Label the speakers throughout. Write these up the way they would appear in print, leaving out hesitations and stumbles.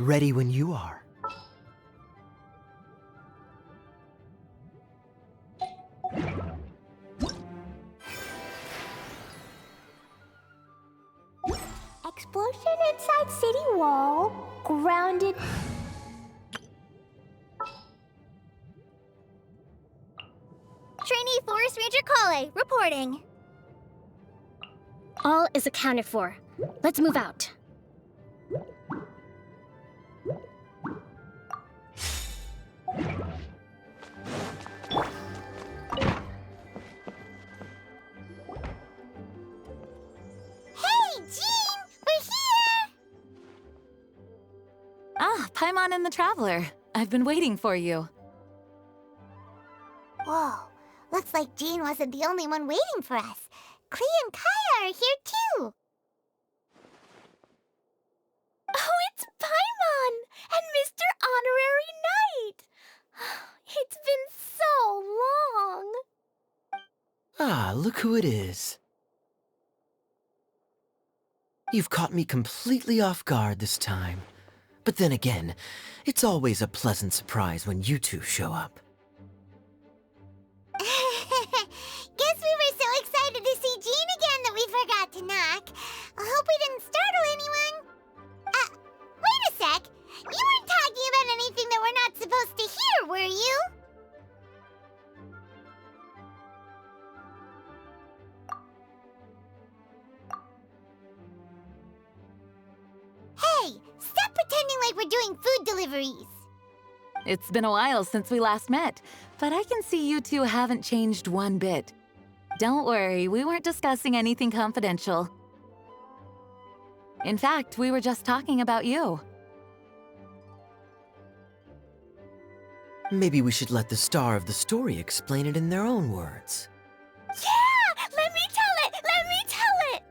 Speaker 1: Ready when you are.
Speaker 2: Explosion inside city wall. Grounded.
Speaker 3: Trainee Forest Ranger Kale, reporting.
Speaker 4: All is accounted for. Let's move out.
Speaker 3: Hey, Jean! We're here!
Speaker 5: Ah, Paimon and the Traveler. I've been waiting for you.
Speaker 3: Whoa, looks like Jean wasn't the only one waiting for us. Klee and Kaya are here too.
Speaker 2: Oh, it's Paimon and Mr. Honorary Knight. It's been so long.
Speaker 1: Ah, look who it is. You've caught me completely off guard this time. But then again, it's always a pleasant surprise when you two show up.
Speaker 3: Guess we were so excited to see Jean again that we forgot to knock. I hope we didn't startle anyone. Wait a sec. You weren't talking about anything that we're not supposed to hear, were you? Hey, stop pretending like we're doing food deliveries.
Speaker 5: It's been a while since we last met, but I can see you two haven't changed one bit. Don't worry, we weren't discussing anything confidential. In fact, we were just talking about you.
Speaker 1: Maybe we should let the star of the story explain it in their own words.
Speaker 2: Yeah! Let me tell it! Let me tell it!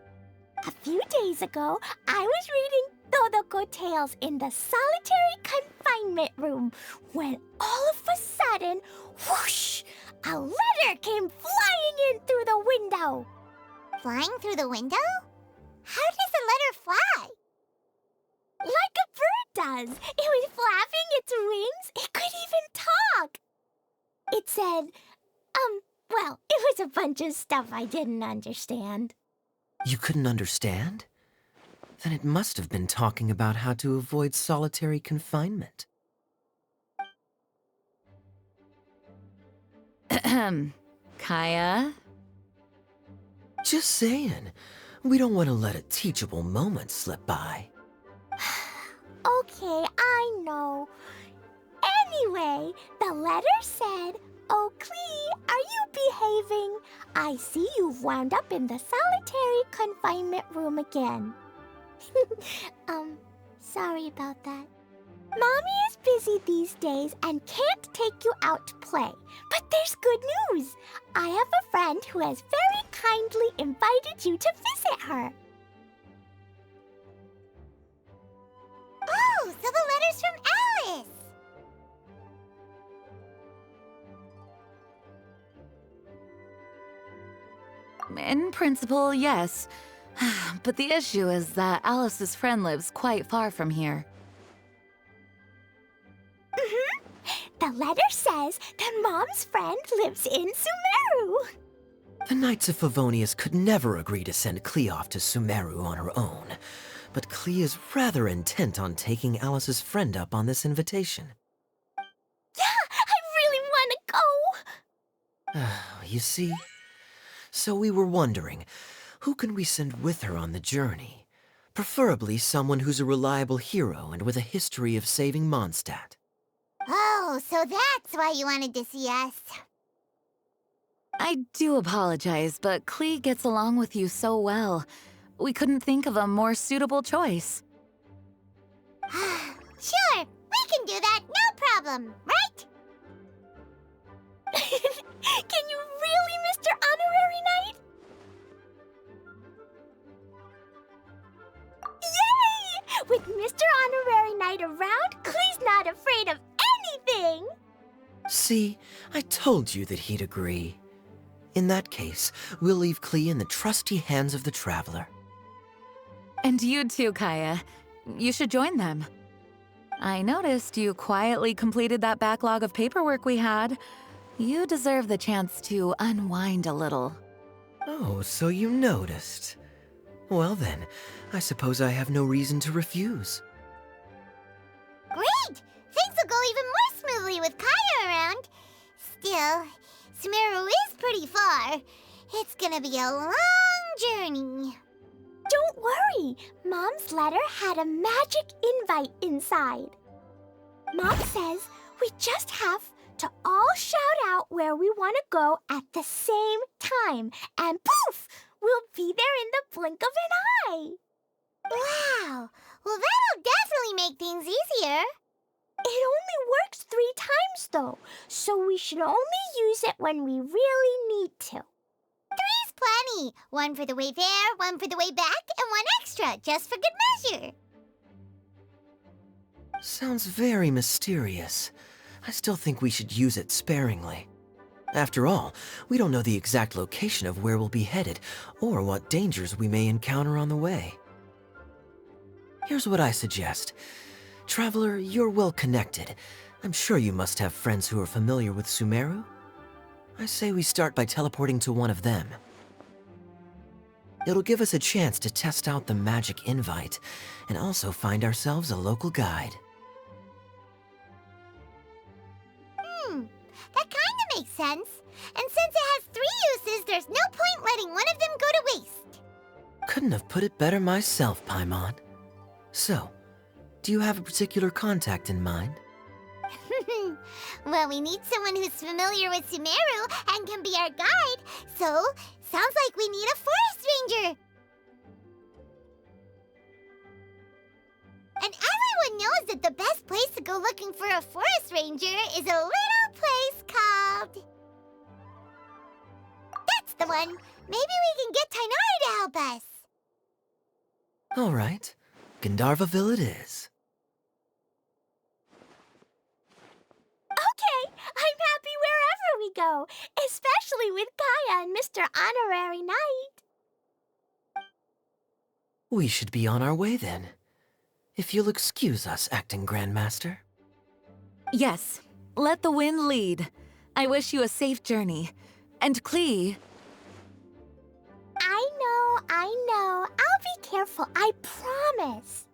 Speaker 2: A few days ago, I was reading Todoko Tales in the solitary confinement room when all of a sudden, whoosh! A letter came flying in through the window.
Speaker 3: Flying through the window? How does a letter fly?
Speaker 2: Like a bird does. It was flapping its wings. It could even talk. It said, well, it was a bunch of stuff I didn't understand.
Speaker 1: You couldn't understand? Then it must have been talking about how to avoid solitary confinement.
Speaker 5: Ahem. Kaya?
Speaker 1: Just saying. We don't want to let a teachable moment slip by.
Speaker 2: Okay, I know. Anyway, the letter said, "Oh, Klee, are you behaving? I see you've wound up in the solitary confinement room again." Sorry about that. Mommy is busy these days and can't take you out to play. But there's good news. I have a friend who has very kindly invited you to visit her.
Speaker 3: Oh, so the letter's from Alice!
Speaker 5: In principle, yes. But the issue is that Alice's friend lives quite far from here.
Speaker 2: The letter says that Mom's friend lives in Sumeru.
Speaker 1: The Knights of Favonius could never agree to send Klee off to Sumeru on her own. But Klee is rather intent on taking Alice's friend up on this invitation.
Speaker 2: Yeah, I really want to go.
Speaker 1: You see? So we were wondering, who can we send with her on the journey? Preferably someone who's a reliable hero and with a history of saving Mondstadt.
Speaker 3: Oh, so that's why you wanted to see us.
Speaker 5: I I do apologize, but Klee gets along with you so well. We couldn't think of a more suitable choice.
Speaker 3: Sure, we can do that, no problem, right?
Speaker 2: Can you really, Mr. Honorary Knight? Yay! With Mr. Honorary Knight around, Klee's not afraid of anything!
Speaker 1: See, I told you that he'd agree. In that case, we'll leave Klee in the trusty hands of the Traveler.
Speaker 5: And you too, Kaya. You should join them. I noticed you quietly completed that backlog of paperwork we had. You deserve the chance to unwind a little.
Speaker 1: Oh, so you noticed. Well then, I suppose I have no reason to refuse.
Speaker 3: Great! Things will go even more smoothly with Kaya around. Still, Sumeru is pretty far. It's gonna be a long journey.
Speaker 2: Don't worry, Mom's letter had a magic invite inside. Mom says we just have to all shout out where we want to go at the same time, and poof, we'll be there in the blink of an eye.
Speaker 3: Wow! Well, that'll definitely make things easier.
Speaker 2: It only works 3 times though, so we should only use it when we really need to.
Speaker 3: 3's plenty. 1 for the way there, 1 for the way back, and 1 extra, just for good measure.
Speaker 1: Sounds very mysterious. I still think we should use it sparingly. After all, we don't know the exact location of where we'll be headed, or what dangers we may encounter on the way. Here's what I suggest. Traveler, you're well connected. I'm sure you must have friends who are familiar with Sumeru. I say we start by teleporting to one of them. It'll give us a chance to test out the magic invite, and also find ourselves a local guide.
Speaker 3: That kinda makes sense. And since it has 3 uses, there's no point letting one of them go to waste.
Speaker 1: Couldn't have put it better myself, Paimon. So, do you have a particular contact in mind?
Speaker 3: Well, we need someone who's familiar with Sumeru and can be our guide, so sounds like we need a forest ranger. And everyone knows that the best place to go looking for a forest ranger is a little place called... That's the one! Maybe we can get Tighnari to help us.
Speaker 1: All right, Gandharvaville it is.
Speaker 2: Okay, I'm happy wherever we go, especially with Kaya and Mr. Honorary Knight.
Speaker 1: We should be on our way then. If you'll excuse us, Acting Grandmaster.
Speaker 5: Yes, let the wind lead. I wish you a safe journey. And Klee...
Speaker 2: I know. I'll be careful, I promise.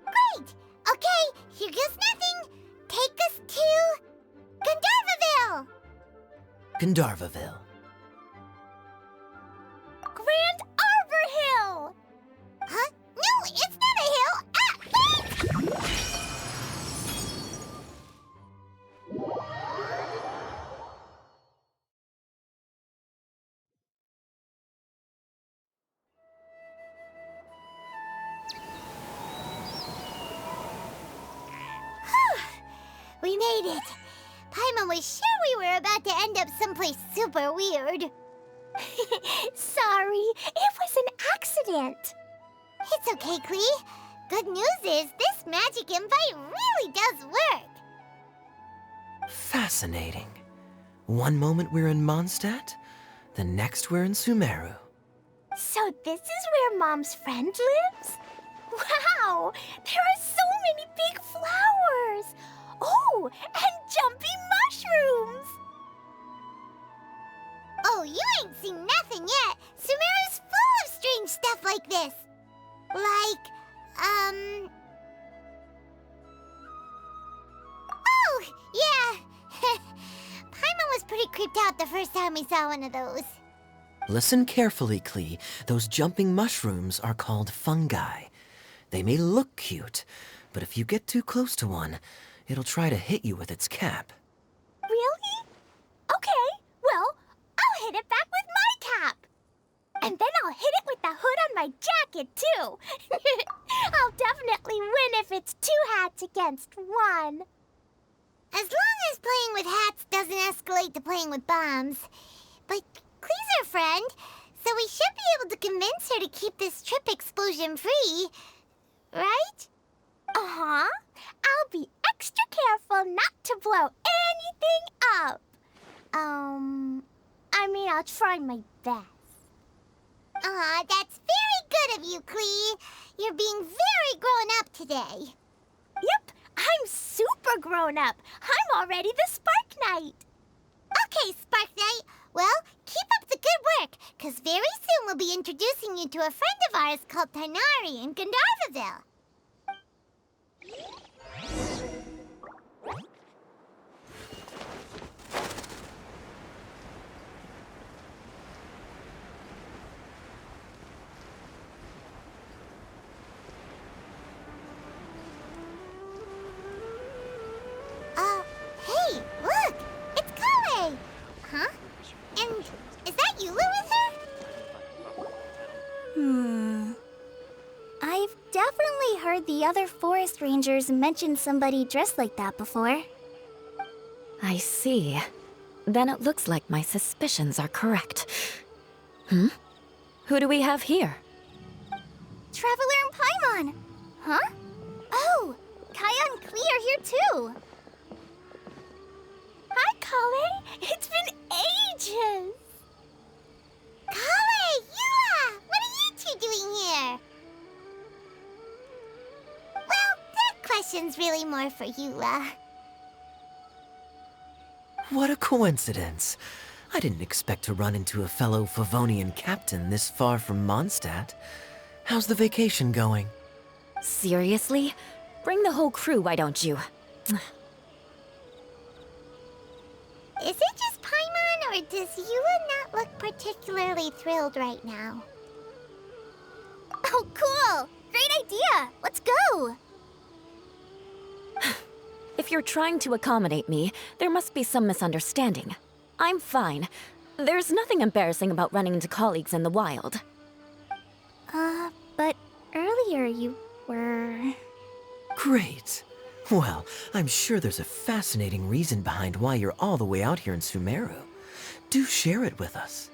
Speaker 3: Great! Okay, here goes nothing. Take us to... Gandharvaville!
Speaker 1: Gandharvaville.
Speaker 2: Grand Arbor Hill!
Speaker 3: Huh? No, it's not a hill! Ah, wait! We made it. Paimon was sure we were about to end up someplace super weird.
Speaker 2: Sorry, it was an accident.
Speaker 3: It's okay, Klee. Good news is this magic invite really does work.
Speaker 1: Fascinating. One moment we're in Mondstadt, the next we're in Sumeru.
Speaker 2: So this is where Mom's friend lives? Wow, there are so many big flowers. Oh, and jumping mushrooms.
Speaker 3: Oh, you ain't seen nothing yet. Sumeru's full of strange stuff like this. Like, Oh, yeah. Paimon was pretty creeped out the first time we saw one of those.
Speaker 1: Listen carefully, Klee. Those jumping mushrooms are called fungi. They may look cute, but if you get too close to one, it'll try to hit you with its cap.
Speaker 2: Really? Okay, well, it too. I'll definitely win if it's 2 hats against 1.
Speaker 3: As long as playing with hats doesn't escalate to playing with bombs. But Klee's our friend, so we should be able to convince her to keep this trip explosion-free. Right?
Speaker 2: Uh-huh. I'll be extra careful not to blow anything up. I'll try my best.
Speaker 3: Aw, that's very good of you, Klee. You're being very grown up today.
Speaker 2: Yep, I'm super grown up. I'm already the Spark Knight.
Speaker 3: Okay, Spark Knight. Well, keep up the good work, because very soon we'll be introducing you to a friend of ours called Tighnari in Gandharvaville. Hey, look! It's Kale! Huh? And is that Eula with her?
Speaker 4: I've definitely heard the other forest rangers mention somebody dressed like that before.
Speaker 5: I see. Then it looks like my suspicions are correct. Hmm? Who do we have here?
Speaker 4: Traveler and Paimon! Huh? Oh, Kaya and Klee are here too!
Speaker 2: Hi, Kale. It's been ages.
Speaker 3: Kale! Eula! What are you two doing here? Well, that question's really more for Eula.
Speaker 1: What a coincidence. I didn't expect to run into a fellow Favonian captain this far from Mondstadt. How's the vacation going?
Speaker 5: Seriously? Bring the whole crew, why don't you?
Speaker 3: Is it just Paimon, or does Eula not look particularly thrilled right now?
Speaker 4: Oh, cool! Great idea! Let's go!
Speaker 5: If you're trying to accommodate me, there must be some misunderstanding. I'm fine. There's nothing embarrassing about running into colleagues in the wild.
Speaker 4: But earlier you were...
Speaker 1: Great. Well, I'm sure there's a fascinating reason behind why you're all the way out here in Sumeru. Do share it with us.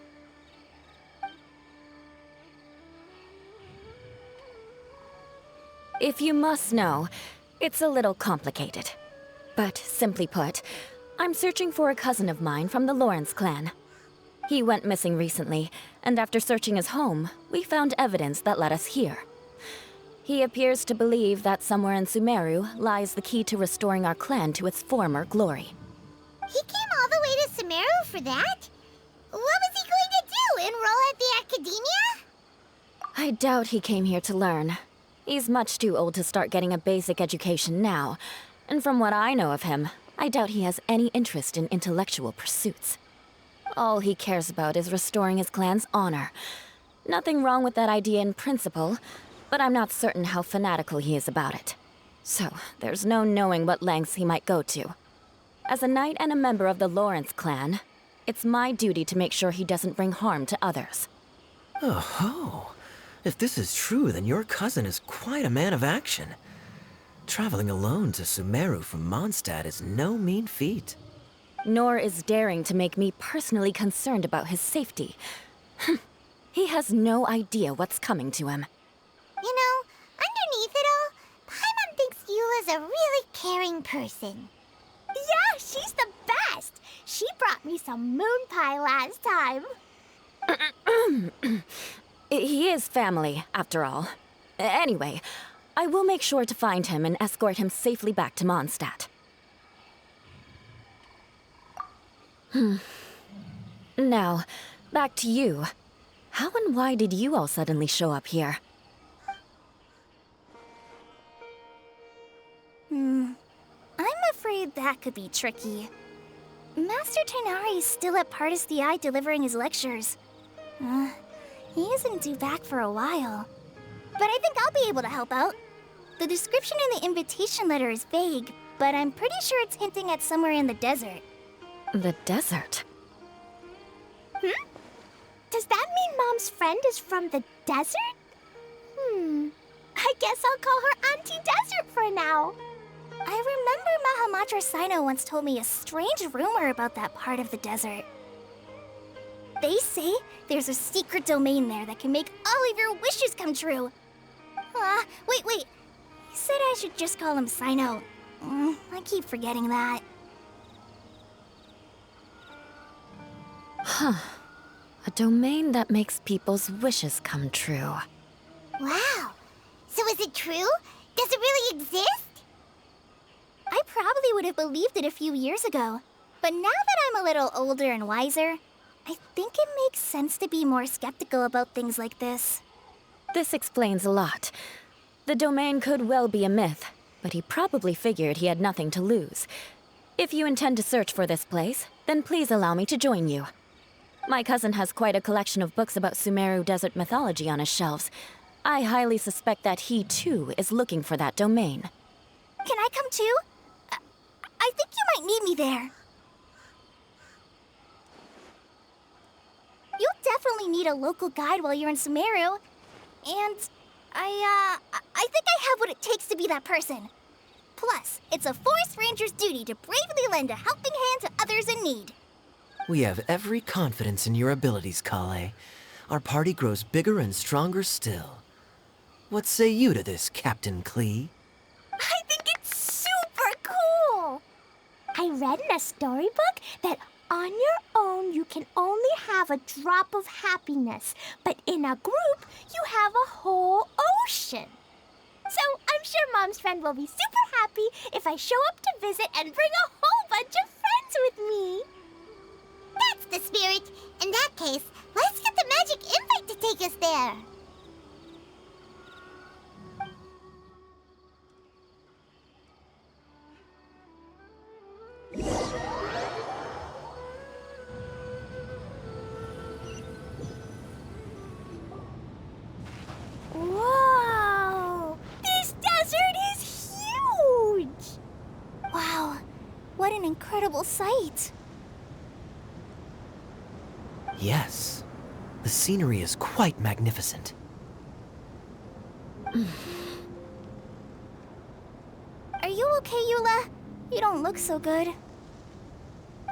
Speaker 5: If you must know, it's a little complicated. But simply put, I'm searching for a cousin of mine from the Lawrence clan. He went missing recently, and after searching his home, we found evidence that led us here. He appears to believe that somewhere in Sumeru lies the key to restoring our clan to its former glory.
Speaker 3: He came all the way to Sumeru for that? What was he going to do, enroll at the academia?
Speaker 5: I doubt he came here to learn. He's much too old to start getting a basic education now, and from what I know of him, I doubt he has any interest in intellectual pursuits. All he cares about is restoring his clan's honor. Nothing wrong with that idea in principle, but I'm not certain how fanatical he is about it. So, there's no knowing what lengths he might go to. As a knight and a member of the Lawrence clan, it's my duty to make sure he doesn't bring harm to others.
Speaker 1: Oh-ho. If this is true, then your cousin is quite a man of action. Traveling alone to Sumeru from Mondstadt is no mean feat.
Speaker 5: Nor is daring to make me personally concerned about his safety. He has no idea what's coming to him.
Speaker 3: You know, underneath it all, Paimon thinks Eula's a really caring person.
Speaker 2: Yeah, she's the best. She brought me some moon pie last time.
Speaker 5: He is family, after all. Anyway, I will make sure to find him and escort him safely back to Mondstadt. Now, back to you. How and why did you all suddenly show up here?
Speaker 4: I'm afraid that could be tricky. Master Tighnari is still at Pardis the Eye delivering his lectures. He isn't due back for a while. But I think I'll be able to help out. The description in the invitation letter is vague, but I'm pretty sure it's hinting at somewhere in the desert.
Speaker 5: The desert?
Speaker 2: Does that mean Mom's friend is from the desert? I guess I'll call her Auntie Desert for now.
Speaker 4: I remember Mahamatra Sino once told me a strange rumor about that part of the desert. They say there's a secret domain there that can make all of your wishes come true. Wait. He said I should just call him Sino. I keep forgetting that.
Speaker 5: Huh. A domain that makes people's wishes come true.
Speaker 3: Wow. So is it true? Does it really exist?
Speaker 4: I probably would have believed it a few years ago. But now that I'm a little older and wiser, I think it makes sense to be more skeptical about things like this.
Speaker 5: This explains a lot. The domain could well be a myth, but he probably figured he had nothing to lose. If you intend to search for this place, then please allow me to join you. My cousin has quite a collection of books about Sumeru desert mythology on his shelves. I highly suspect that he, too, is looking for that domain.
Speaker 4: Can I come too? I think you might need me there. You'll definitely need a local guide while you're in Sumeru. And I think I have what it takes to be that person. Plus, it's a forest ranger's duty to bravely lend a helping hand to others in need.
Speaker 1: We have every confidence in your abilities, Kale. Our party grows bigger and stronger still. What say you to this, Captain Klee?
Speaker 2: I think it's super cool! I read in a storybook that on your own you can only have a drop of happiness, but in a group you have a whole ocean. So I'm sure Mom's friend will be super happy if I show up to visit and bring a whole bunch of friends with me.
Speaker 3: That's the spirit. In that case, let's get the magic invite to take us there.
Speaker 2: Whoa! This desert is huge!
Speaker 4: Wow, what an incredible sight.
Speaker 1: Yes. The scenery is quite magnificent.
Speaker 4: Are you okay, Eula? You don't look so good.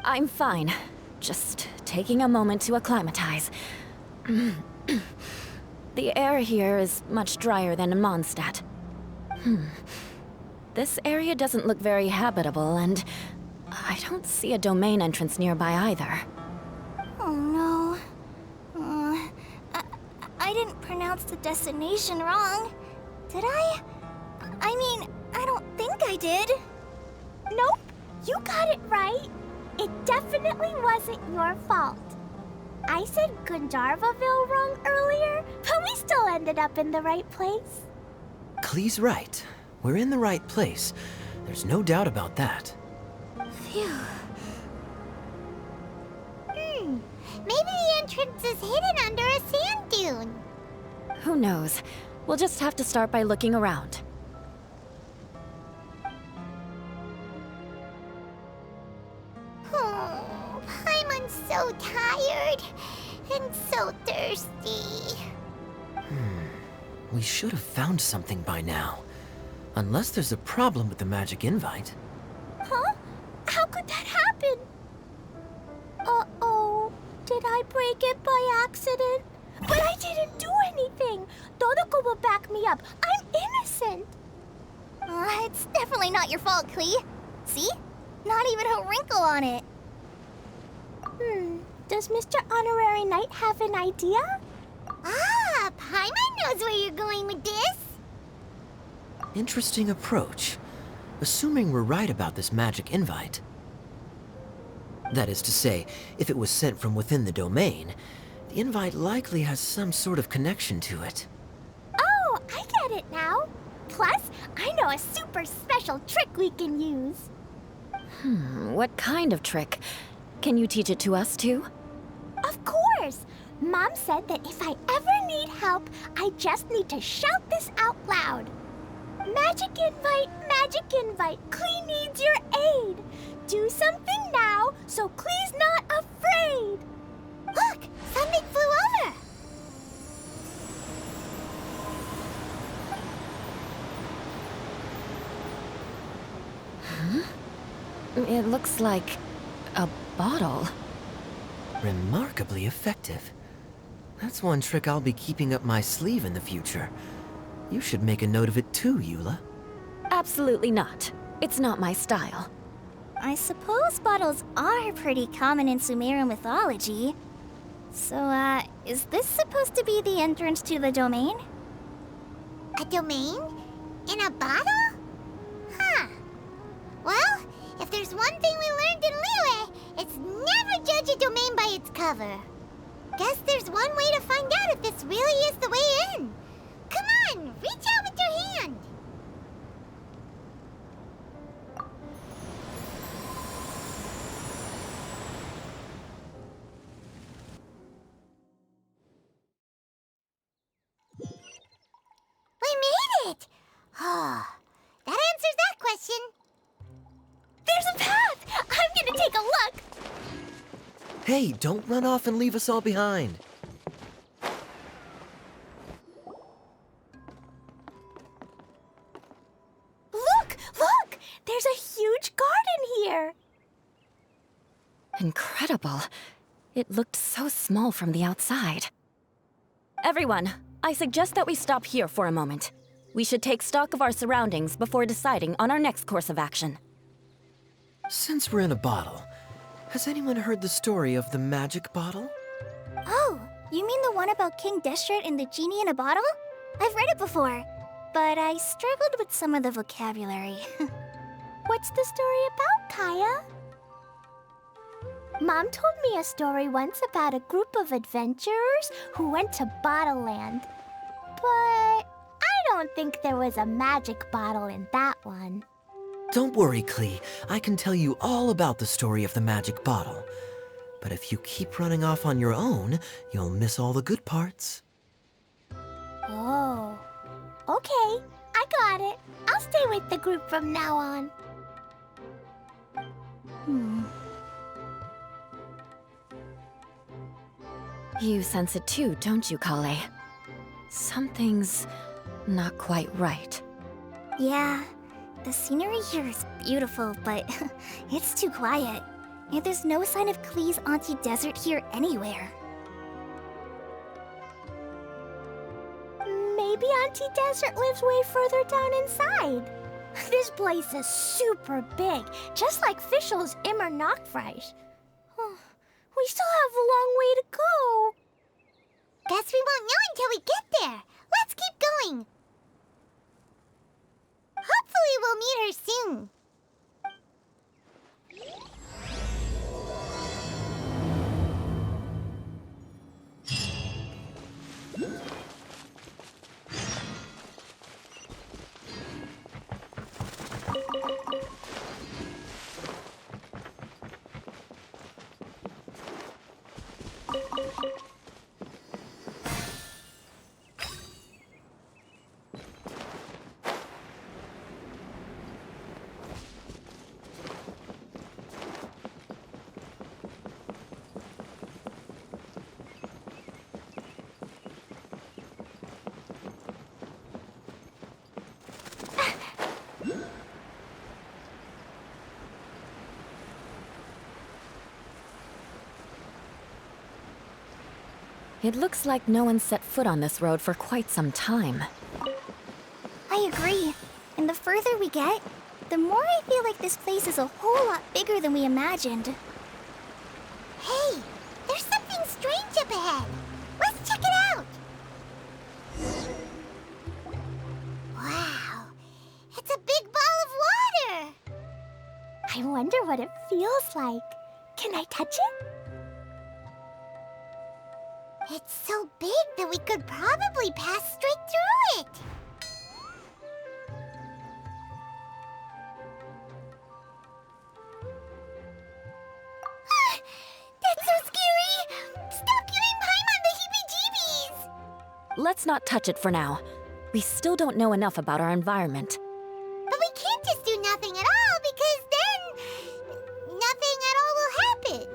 Speaker 5: I'm fine. Just taking a moment to acclimatize. The air here is much drier than in Mondstadt. This area doesn't look very habitable, and I don't see a domain entrance nearby either.
Speaker 4: Oh no. I didn't pronounce the destination wrong. Did I? I mean, I don't think I did.
Speaker 2: Nope, you got it right. It definitely wasn't your fault. I said Gandharvaville wrong earlier, but we still ended up in the right place.
Speaker 1: Klee's right. We're in the right place. There's no doubt about that.
Speaker 4: Phew.
Speaker 3: Maybe the entrance is hidden under a sand dune.
Speaker 5: Who knows? We'll just have to start by looking around.
Speaker 3: Oh, Paimon's so tired and so thirsty.
Speaker 1: We should have found something by now. Unless there's a problem with the magic invite.
Speaker 2: Huh? How could that happen? Uh-oh. Did I break it by accident? But I didn't do anything. Todoko will back me up. I'm innocent.
Speaker 4: It's definitely not your fault, Klee. See? Not even a wrinkle on it.
Speaker 2: Does Mr. Honorary Knight have an idea?
Speaker 3: Ah, Paimon knows where you're going with this.
Speaker 1: Interesting approach. Assuming we're right about this magic invite. That is to say, if it was sent from within the domain, the invite likely has some sort of connection to it.
Speaker 2: Oh, I get it now. Plus, I know a super special trick we can use.
Speaker 5: What kind of trick? Can you teach it to us too?
Speaker 2: Of course. Mom said that if I ever need help, I just need to shout this out loud. Magic invite, Klee needs your aid. Do something now so Klee's not afraid.
Speaker 3: Look, something flew over.
Speaker 5: It looks like a bottle.
Speaker 1: Remarkably effective. That's one trick I'll be keeping up my sleeve in the future. You should make a note of it too, Eula.
Speaker 6: Absolutely not. It's not my style.
Speaker 4: I suppose bottles are pretty common in Sumerian mythology. So, is this supposed to be the entrance to the domain?
Speaker 3: A domain? In a bottle? Huh. Well, if there's one thing we learned in Liyue, it's never judge a domain by its cover. Guess there's one way to find out if this really is the way in. Come on, reach out with your hand. We made it! Oh, that answers that question.
Speaker 2: There's a path! I'm gonna take a look!
Speaker 1: Hey, don't run off and leave us all behind.
Speaker 2: Look! Look! There's a huge garden here!
Speaker 6: Incredible. It looked so small from the outside. Everyone, I suggest that we stop here for a moment. We should take stock of our surroundings before deciding on our next course of action.
Speaker 1: Since we're in a bottle, has anyone heard the story of the magic bottle?
Speaker 4: Oh, you mean the one about King Deshret and the genie in a bottle? I've read it before, but I struggled with some of the vocabulary.
Speaker 2: What's the story about, Kaya? Mom told me a story once about a group of adventurers who went to Bottle Land. But I don't think there was a magic bottle in that one.
Speaker 1: Don't worry, Klee. I can tell you all about the story of the magic bottle. But if you keep running off on your own, you'll miss all the good parts.
Speaker 2: Oh. Okay, I got it. I'll stay with the group from now on.
Speaker 6: You sense it too, don't you, Kale? Something's not quite right.
Speaker 4: Yeah, the scenery here is beautiful, but it's too quiet. And there's no sign of Klee's Auntie Desert here anywhere.
Speaker 2: Maybe Auntie Desert lives way further down inside. This place is super big, just like Fischl's Immer Nachtreich. We still have a long way to go.
Speaker 3: Guess we won't know until we get there. Let's keep going. Hopefully we'll meet her soon.
Speaker 6: It looks like no one set foot on this road for quite some time.
Speaker 4: I agree. And the further we get, the more I feel like this place is a whole lot bigger than we imagined.
Speaker 3: Hey, there's something strange up ahead. Let's check it out. Wow, it's a big ball of water.
Speaker 2: I wonder what it feels like. Can I touch it?
Speaker 3: It's so big that we could probably pass straight through it. That's so scary! Stop giving Paimon the heebie-jeebies!
Speaker 6: Let's not touch it for now. We still don't know enough about our environment.
Speaker 3: But we can't just do nothing at all, because then nothing at all will happen.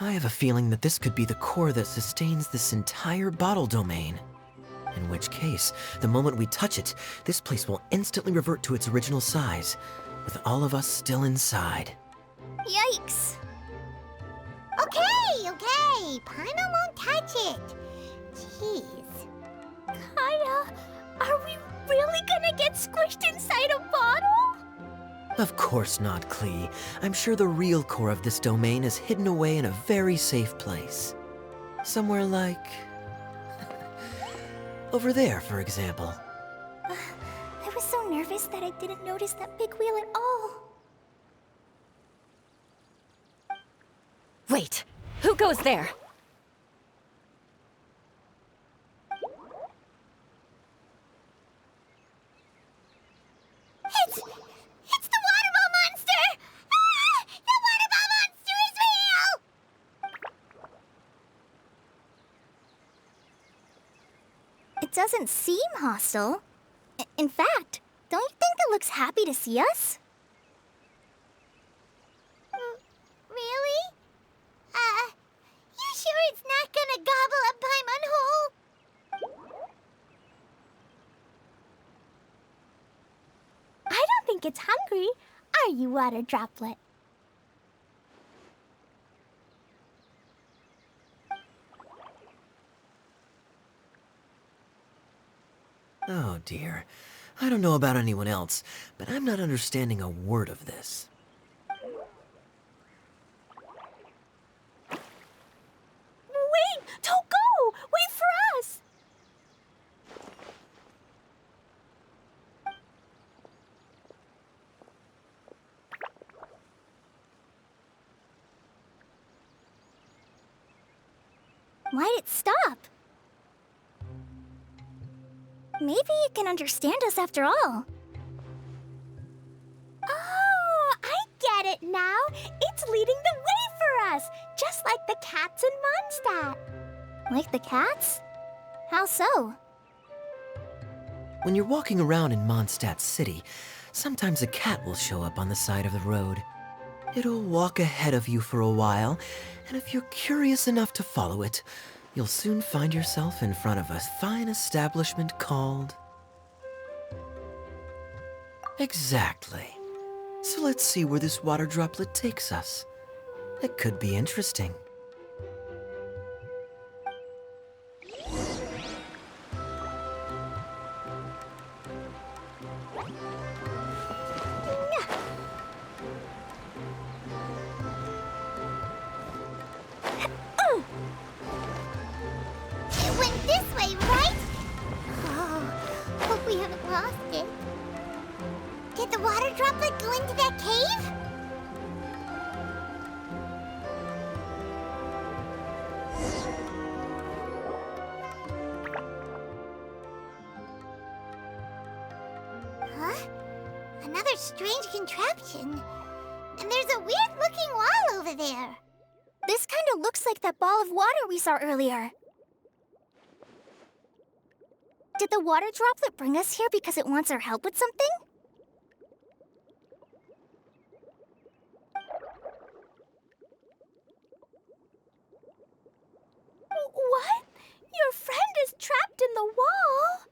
Speaker 1: I have a feeling that this could be the core that sustains this entire bottle domain. In which case, the moment we touch it, this place will instantly revert to its original size. with all of us still inside.
Speaker 4: Yikes!
Speaker 3: Okay. Paimon won't touch it. Jeez.
Speaker 2: Kaya, are we really gonna get squished inside a bottle?
Speaker 1: Of course not, Klee. I'm sure the real core of this domain is hidden away in a very safe place. Somewhere like... over there, for example.
Speaker 4: I was so nervous that I didn't notice that big wheel at all.
Speaker 6: Wait, who goes there?
Speaker 3: It's the waterball monster! Ah! The waterball monster is real!
Speaker 4: It doesn't seem hostile. In fact, don't you think it looks happy to see us?
Speaker 3: Really? You sure it's not gonna gobble up Paimon whole?
Speaker 2: I don't think it's hungry. Are you, Water Droplet?
Speaker 1: Oh dear. I don't know about anyone else, but I'm not understanding a word of this.
Speaker 2: Wait! Don't go! Wait for us!
Speaker 4: Why'd it stop? Maybe it can understand us after all.
Speaker 2: Oh, I get it now. It's leading the way for us, just like the cats in Mondstadt.
Speaker 4: Like the cats? How so?
Speaker 1: When you're walking around in Mondstadt City, sometimes a cat will show up on the side of the road. It'll walk ahead of you for a while, and if you're curious enough to follow it, you'll soon find yourself in front of a fine establishment called... Exactly. So let's see where this water droplet takes us. It could be interesting.
Speaker 3: It went this way, right? Oh, hope we haven't lost it. Did the water droplet go into that cave? Huh? Another strange contraption. And there's a weird-looking wall over there.
Speaker 4: This kind of looks like that ball of water we saw earlier. Did the water droplet bring us here because it wants our help with something?
Speaker 2: What? Your friend is trapped in the wall?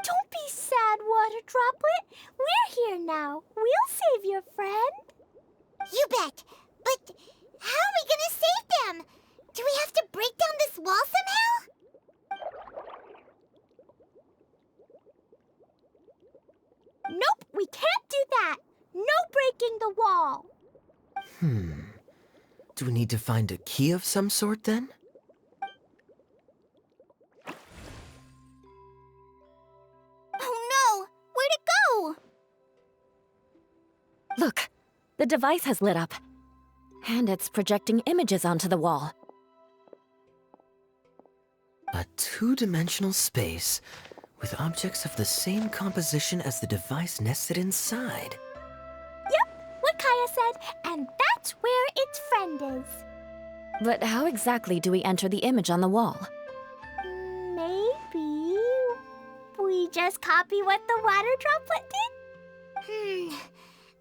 Speaker 2: Don't be sad, Water Droplet. We're here now. We'll save your friend.
Speaker 3: You bet. But how are we gonna save them? Do we have to break down this wall somehow?
Speaker 2: Nope, we can't do that. No breaking the wall.
Speaker 1: Do we need to find a key of some sort then?
Speaker 4: Oh no! Where'd it go?
Speaker 6: Look, the device has lit up. And it's projecting images onto the wall.
Speaker 1: A two-dimensional space with objects of the same composition as the device nested inside.
Speaker 2: Yep, what Kaya said, and that's where its friend is.
Speaker 6: But how exactly do we enter the image on the wall?
Speaker 2: Maybe we just copy what the water droplet did?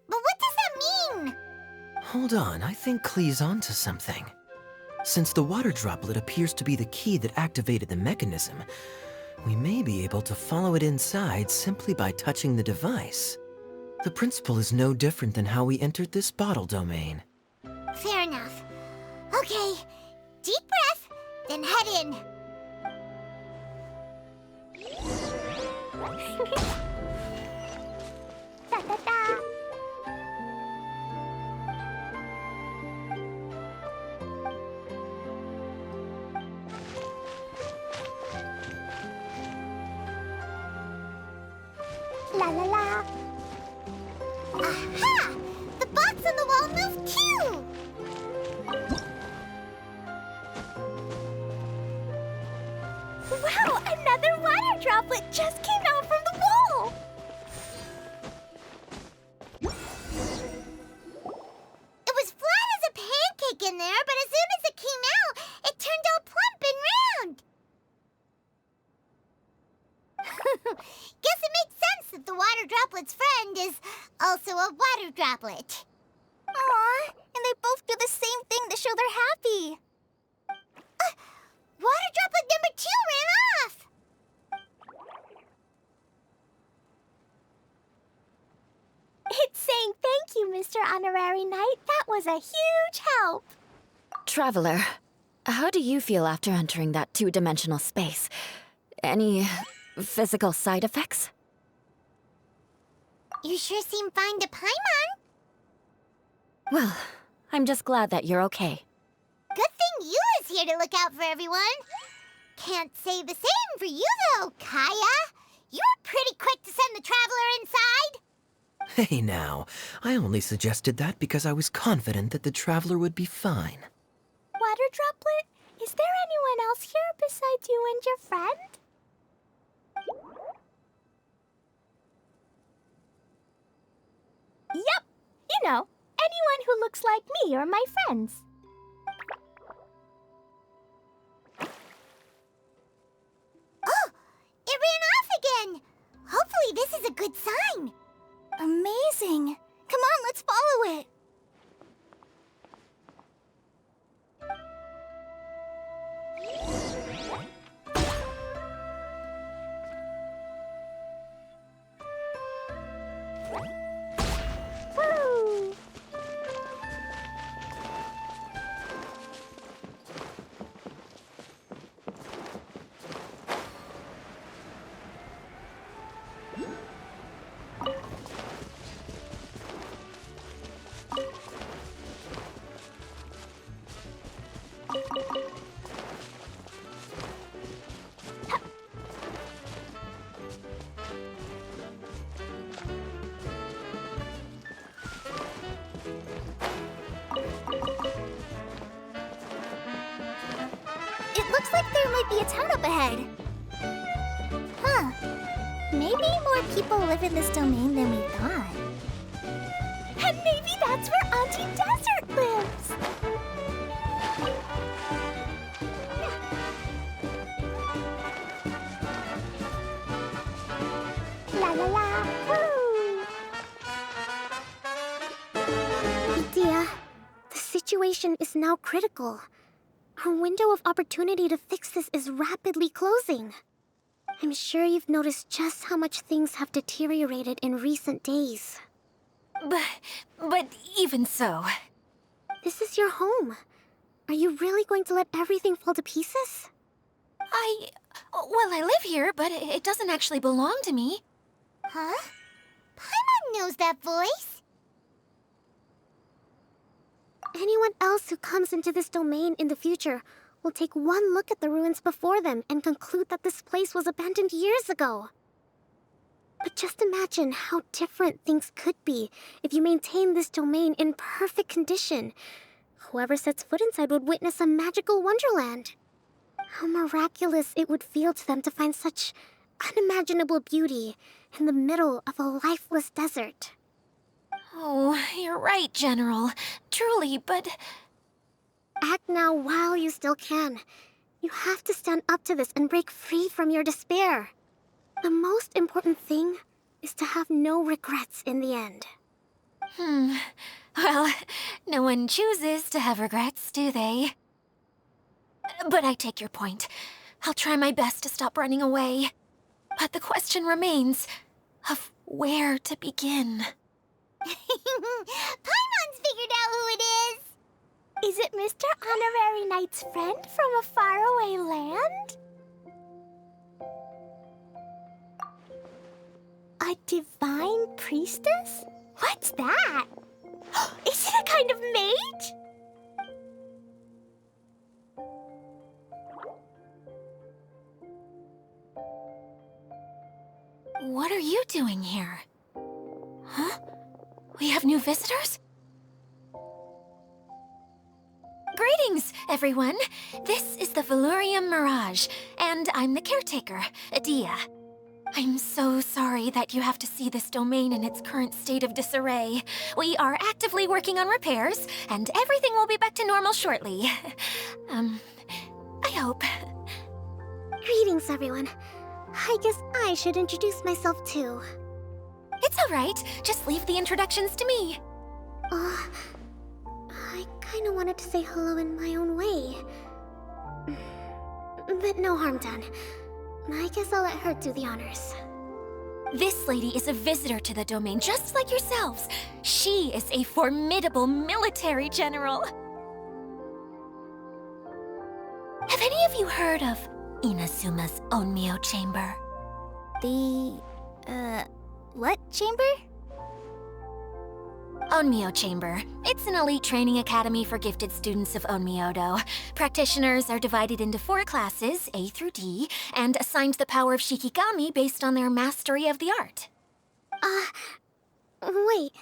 Speaker 3: But what does that mean?
Speaker 1: Hold on, I think Klee's onto something. Since the water droplet appears to be the key that activated the mechanism, We may be able to follow it inside simply by touching the device. The principle is no different than how we entered this bottle domain.
Speaker 3: Fair enough. Okay, deep breath, then head in.
Speaker 2: Da da da. La la la.
Speaker 3: Aha! The box on the wall moved too!
Speaker 2: Wow, another water droplet just came out from the wall!
Speaker 3: It was flat as a pancake in there, but as soon as it came out, it turned all plump and round. Guess it makes sense that the water droplet's friend is also a water droplet.
Speaker 4: Aw, and they both do the same thing to show they're happy.
Speaker 3: Water droplet number 2 ran off.
Speaker 2: It's saying thank you, Mr. Honorary Knight. That was a huge help.
Speaker 6: Traveler, how do you feel after entering that two-dimensional space? Any physical side effects?
Speaker 3: You sure seem fine to Paimon.
Speaker 6: Well, I'm just glad that you're okay.
Speaker 3: Good thing you is here to look out for everyone. Can't say the same for you, though, Kaya. You were pretty quick to send the traveler inside.
Speaker 1: Hey now, I only suggested that because I was confident that the traveler would be fine.
Speaker 2: Water droplet, is there anyone else here besides you and your friend? Yep, you know, anyone who looks like me or my friends.
Speaker 3: Oh, it ran off again. Hopefully this is a good sign.
Speaker 4: Amazing. Come on, let's follow it.
Speaker 2: Woo!
Speaker 4: It looks like there might be a town up ahead. Huh. Maybe more people live in this domain than we thought.
Speaker 2: And maybe that's where Auntie Desert lives. La la la. Woo!
Speaker 7: Idea, the situation is now critical. Our window of opportunity to fix this is rapidly closing. I'm sure you've noticed just how much things have deteriorated in recent days.
Speaker 8: But even so,
Speaker 7: This is your home. Are you really going to let everything fall to pieces?
Speaker 8: well, I live here, but it doesn't actually belong to me.
Speaker 3: Huh? Paimon knows that voice.
Speaker 7: Anyone else who comes into this domain in the future will take one look at the ruins before them and conclude that this place was abandoned years ago. But just imagine how different things could be if you maintain this domain in perfect condition. Whoever sets foot inside would witness a magical wonderland. How miraculous it would feel to them to find such unimaginable beauty in the middle of a lifeless desert.
Speaker 8: Oh, you're right, General. Truly, but
Speaker 7: Act now while you still can. You have to stand up to this and break free from your despair. The most important thing is to have no regrets in the end.
Speaker 8: well, no one chooses to have regrets, do they? But I take your point. I'll try my best to stop running away. But the question remains of where to begin.
Speaker 3: Paimon's figured out who it is.
Speaker 2: Is it Mr. Honorary Knight's friend from a faraway land? A divine priestess? What's that? Is it a kind of mage?
Speaker 8: What are you doing here? Huh? We have new visitors? Greetings, everyone. This is the Valurium Mirage, and I'm the caretaker, Adia. I'm so sorry that you have to see this domain in its current state of disarray. We are actively working on repairs, and everything will be back to normal shortly. I hope.
Speaker 7: Greetings, everyone. I guess I should introduce myself too.
Speaker 8: It's all right. Just leave the introductions to me.
Speaker 7: I kinda wanted to say hello in my own way. But no harm done. I guess I'll let her do the honors.
Speaker 8: This lady is a visitor to the domain, just like yourselves. She is a formidable military general. Have any of you heard of Inazuma's Onmyo Chamber?
Speaker 4: What chamber?
Speaker 8: Onmyo Chamber. It's an elite training academy for gifted students of Onmyodo. Practitioners are divided into 4 classes, A through D, and assigned the power of Shikigami based on their mastery of the art.
Speaker 7: Wait.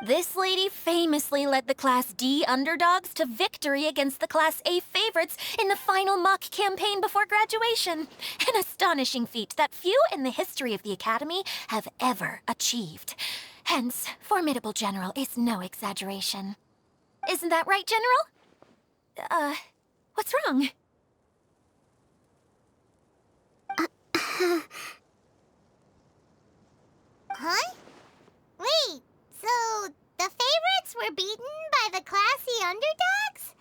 Speaker 8: This lady famously led the Class D underdogs to victory against the Class A favorites in the final mock campaign before graduation. An astonishing feat that few in the history of the Academy have ever achieved. Hence, formidable general is no exaggeration. Isn't that right, General? What's wrong?
Speaker 3: Huh? Wait, so the favorites were beaten by the classy underdogs?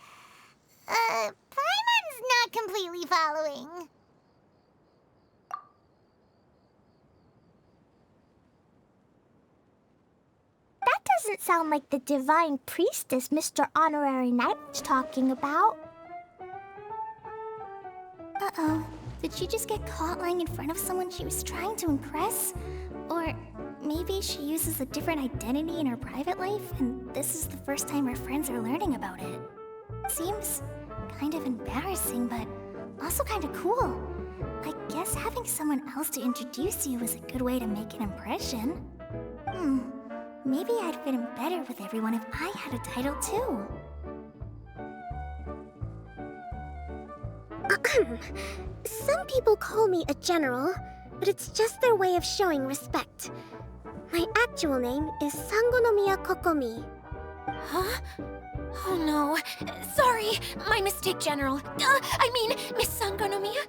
Speaker 3: Paimon's not completely following.
Speaker 2: That doesn't sound like the divine priestess Mr. Honorary Knight was talking about.
Speaker 4: Uh-oh. Did she just get caught lying in front of someone she was trying to impress? Or maybe she uses a different identity in her private life, and this is the first time her friends are learning about it. Seems kind of embarrassing, but also kind of cool. I guess having someone else to introduce you is a good way to make an impression. Maybe I'd fit in better with everyone if I had a title too.
Speaker 7: Some people call me a general, but it's just their way of showing respect. My actual name is Sangonomiya Kokomi.
Speaker 8: Huh? Oh no. Sorry, my mistake, General. I mean, Miss Sangonomiya.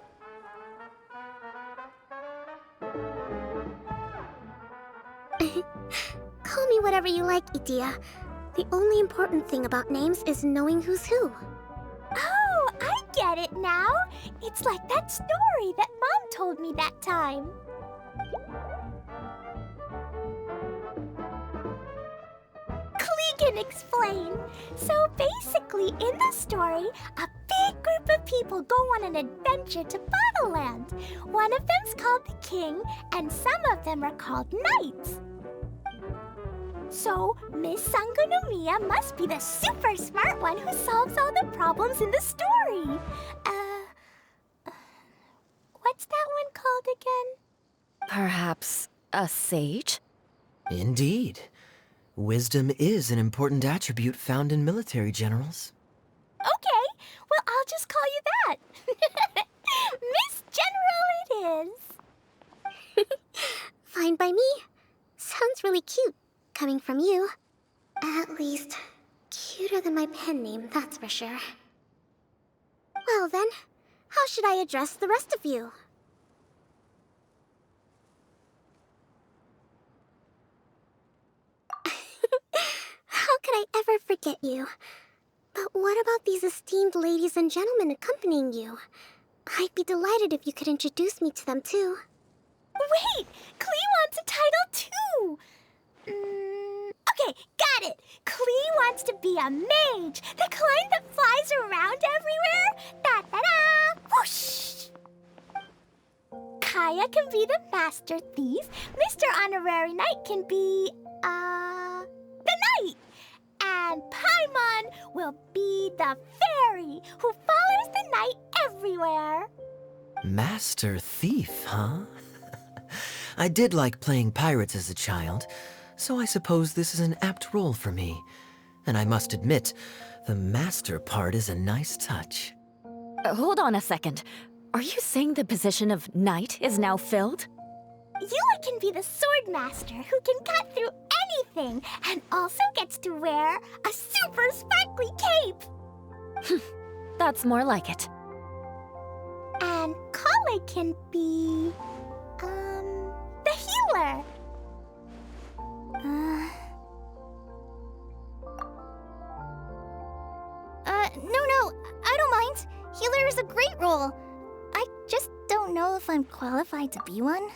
Speaker 7: Call me whatever you like, Idia. The only important thing about names is knowing who's who.
Speaker 2: Oh, I get it now. It's like that story that Mom told me that time. Clegan explain. So basically, in the story, a big group of people go on an adventure to Bottleland. One of them's called the King, and some of them are called Knights. So, Miss Sangonomiya must be the super smart one who solves all the problems in the story. What's that one called again?
Speaker 6: Perhaps a sage?
Speaker 1: Indeed. Wisdom is an important attribute found in military generals.
Speaker 2: Okay, well, I'll just call you that. Miss General it is.
Speaker 7: Fine by me. Sounds really cute, coming from you. At least, cuter than my pen name, that's for sure. Well then, how should I address the rest of you? How could I ever forget you? But what about these esteemed ladies and gentlemen accompanying you? I'd be delighted if you could introduce me to them too.
Speaker 2: Wait! Klee wants a title too! Okay, got it! Klee wants to be a mage! The kind that flies around everywhere! Da-da-da! Whoosh! Kaya can be the Master Thief. Mr. Honorary Knight can be, the Knight! And Paimon will be the fairy who follows the knight everywhere.
Speaker 1: Master Thief, huh? I did like playing pirates as a child, so I suppose this is an apt role for me. And I must admit, the master part is a nice touch.
Speaker 6: Hold on a second. Are you saying the position of knight is now filled?
Speaker 2: Yula can be the sword master who can cut through anything and also gets to wear a super sparkly cape.
Speaker 6: That's more like it.
Speaker 2: And Kale can be, the healer.
Speaker 4: No, I don't mind. Healer is a great role. I just don't know if I'm qualified to be one.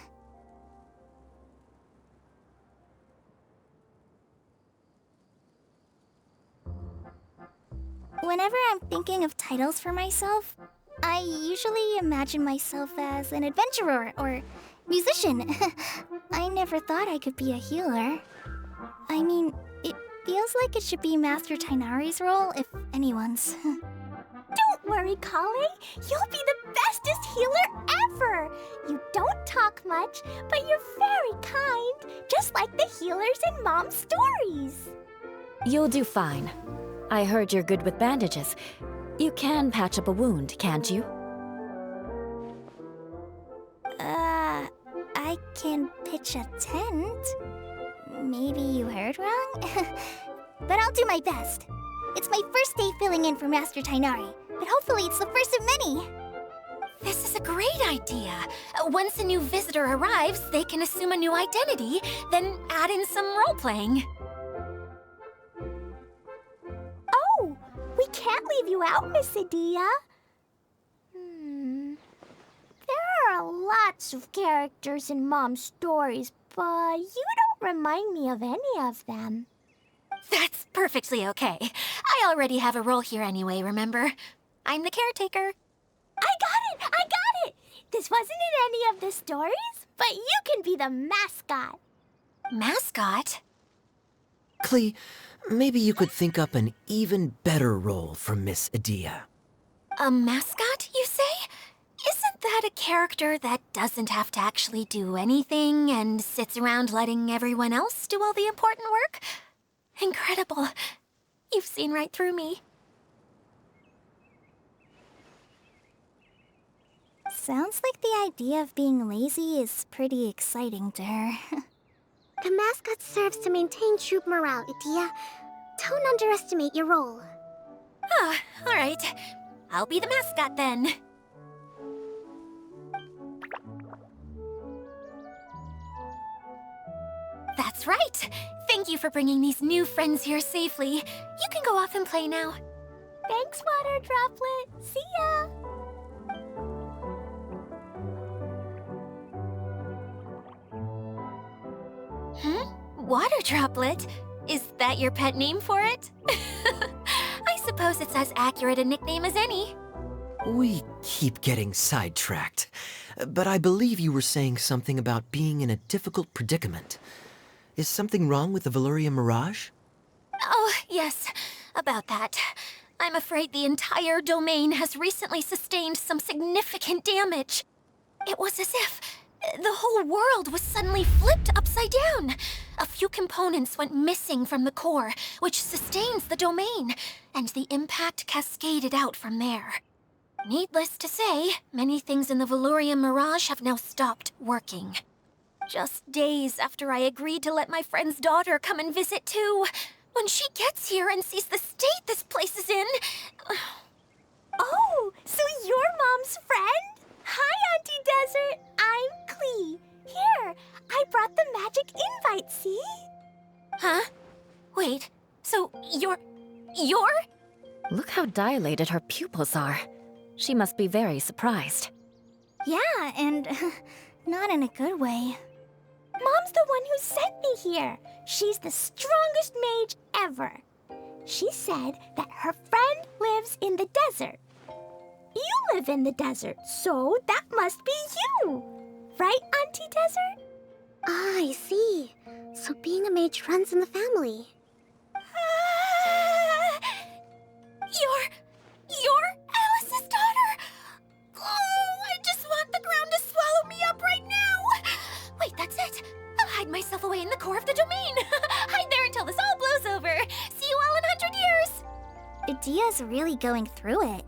Speaker 4: Whenever I'm thinking of titles for myself, I usually imagine myself as an adventurer or musician. I never thought I could be a healer. I mean, it feels like it should be Master Tighnari's role, if anyone's.
Speaker 2: Don't worry, Kale. You'll be the bestest healer ever. You don't talk much, but you're very kind, just like the healers in Mom's stories.
Speaker 6: You'll do fine. I heard you're good with bandages. You can patch up a wound, can't you?
Speaker 4: I can pitch a tent. Maybe you heard wrong? But I'll do my best. It's my first day filling in for Master Tighnari, but hopefully it's the first of many.
Speaker 8: This is a great idea. Once a new visitor arrives, they can assume a new identity, then add in some role-playing.
Speaker 2: Oh, we can't leave you out, Miss Adia. There are lots of characters in Mom's stories, but you don't remind me of any of them.
Speaker 8: That's perfectly okay. I already have a role here anyway, remember? I'm the caretaker.
Speaker 2: I got it! This wasn't in any of the stories, but you can be the mascot.
Speaker 8: Mascot?
Speaker 1: Klee, maybe you could think up an even better role for Miss Adia.
Speaker 8: A mascot, you say? Isn't that a character that doesn't have to actually do anything and sits around letting everyone else do all the important work? Incredible. You've seen right through me.
Speaker 4: Sounds like the idea of being lazy is pretty exciting to her.
Speaker 7: The mascot serves to maintain troop morale, Adia. Don't underestimate your role.
Speaker 8: Ah, all right. I'll be the mascot then. That's right. Thank you for bringing these new friends here safely. You can go off and play now.
Speaker 2: Thanks, Water Droplet. See ya!
Speaker 8: Water Droplet? Is that your pet name for it? I suppose it's as accurate a nickname as any.
Speaker 1: We keep getting sidetracked, but I believe you were saying something about being in a difficult predicament. Is something wrong with the Veluria Mirage?
Speaker 8: Oh, yes, about that. I'm afraid the entire domain has recently sustained some significant damage. It was as if the whole world was suddenly flipped upside down. A few components went missing from the core, which sustains the domain, and the impact cascaded out from there. Needless to say, many things in the Veluria Mirage have now stopped working. Just days after I agreed to let my friend's daughter come and visit too. When she gets here and sees the state this place is in...
Speaker 2: Oh, so you're Mom's friend? Hi, Auntie Desert. I'm Klee. Here, I brought the magic invite, see?
Speaker 8: Huh? Wait, so you're...
Speaker 6: Look how dilated her pupils are. She must be very surprised.
Speaker 4: Yeah, and not in a good way.
Speaker 2: Mom's the one who sent me here. She's the strongest mage ever. She said that her friend lives in the desert. You live in the desert, so that must be you. Right, Auntie Desert?
Speaker 7: Ah, I see. So being a mage runs in the family.
Speaker 8: You're Alice's daughter! Oh, I just want the ground to swallow me up right now! Wait, that's it! I'll hide myself away in the core of the domain! Hide there until this all blows over! See you all in 100 years!
Speaker 4: Idia's really going through it.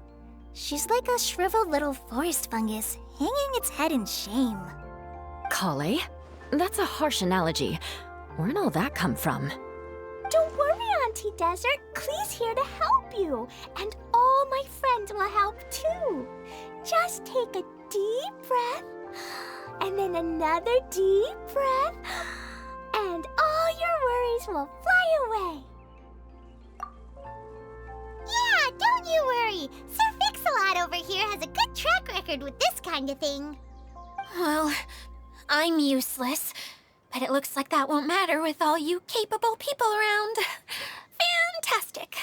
Speaker 4: She's like a shriveled little forest fungus, hanging its head in shame.
Speaker 6: Kale? That's a harsh analogy. Where'd all that come from?
Speaker 2: Don't worry, Auntie Desert. Klee's here to help you. And all my friends will help too. Just take a deep breath, and then another deep breath, and all your worries will fly away.
Speaker 3: Yeah, don't you worry. Sir Fix-a-Lot over here has a good track record with this kind of thing.
Speaker 8: Well, I'm useless, but it looks like that won't matter with all you capable people around. Fantastic.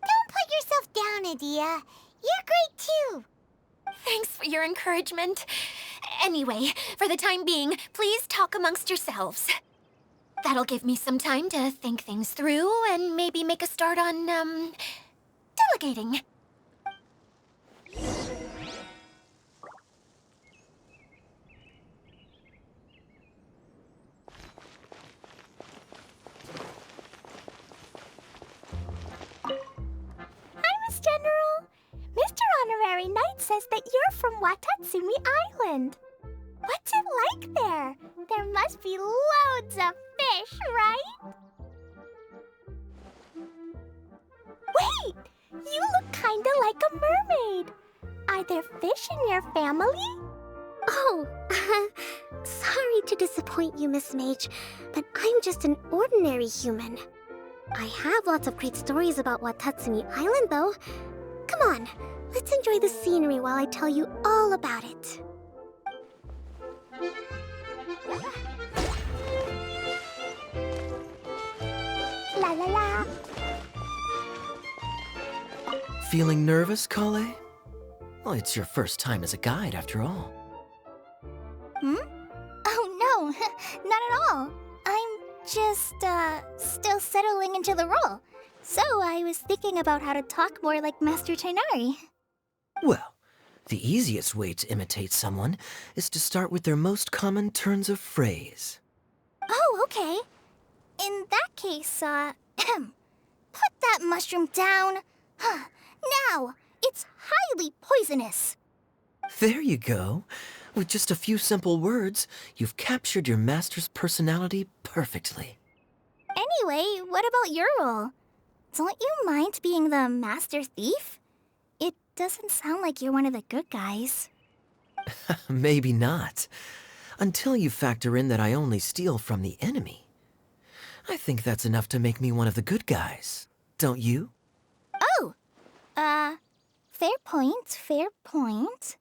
Speaker 3: Don't put yourself down, Adia. You're great too.
Speaker 8: Thanks for your encouragement. Anyway, for the time being, please talk amongst yourselves. That'll give me some time to think things through and maybe make a start on, delegating.
Speaker 2: Hi, Miss General. Mr. Honorary Knight says that you're from Watatsumi Island. What's it like there? There must be loads of fish, right? Wait! You look kinda like a mermaid. Are there fish in your family?
Speaker 7: Oh, sorry to disappoint you, Miss Mage, but I'm just an ordinary human. I have lots of great stories about Watatsumi Island, though. Come on, let's enjoy the scenery while I tell you all about it.
Speaker 2: La la la.
Speaker 1: Feeling nervous, Kale? Well, it's your first time as a guide, after all.
Speaker 4: Oh no, not at all. I'm just, still settling into the role. So I was thinking about how to talk more like Master Tighnari.
Speaker 1: Well, the easiest way to imitate someone is to start with their most common turns of phrase.
Speaker 4: Oh, okay. In that case, put that mushroom down. Now, it's highly poisonous.
Speaker 1: There you go. With just a few simple words, you've captured your master's personality perfectly.
Speaker 4: Anyway, what about your role? Don't you mind being the master thief? It doesn't sound like you're one of the good guys.
Speaker 1: Maybe not. Until you factor in that I only steal from the enemy. I think that's enough to make me one of the good guys. Don't you?
Speaker 4: Oh! Fair point, fair point.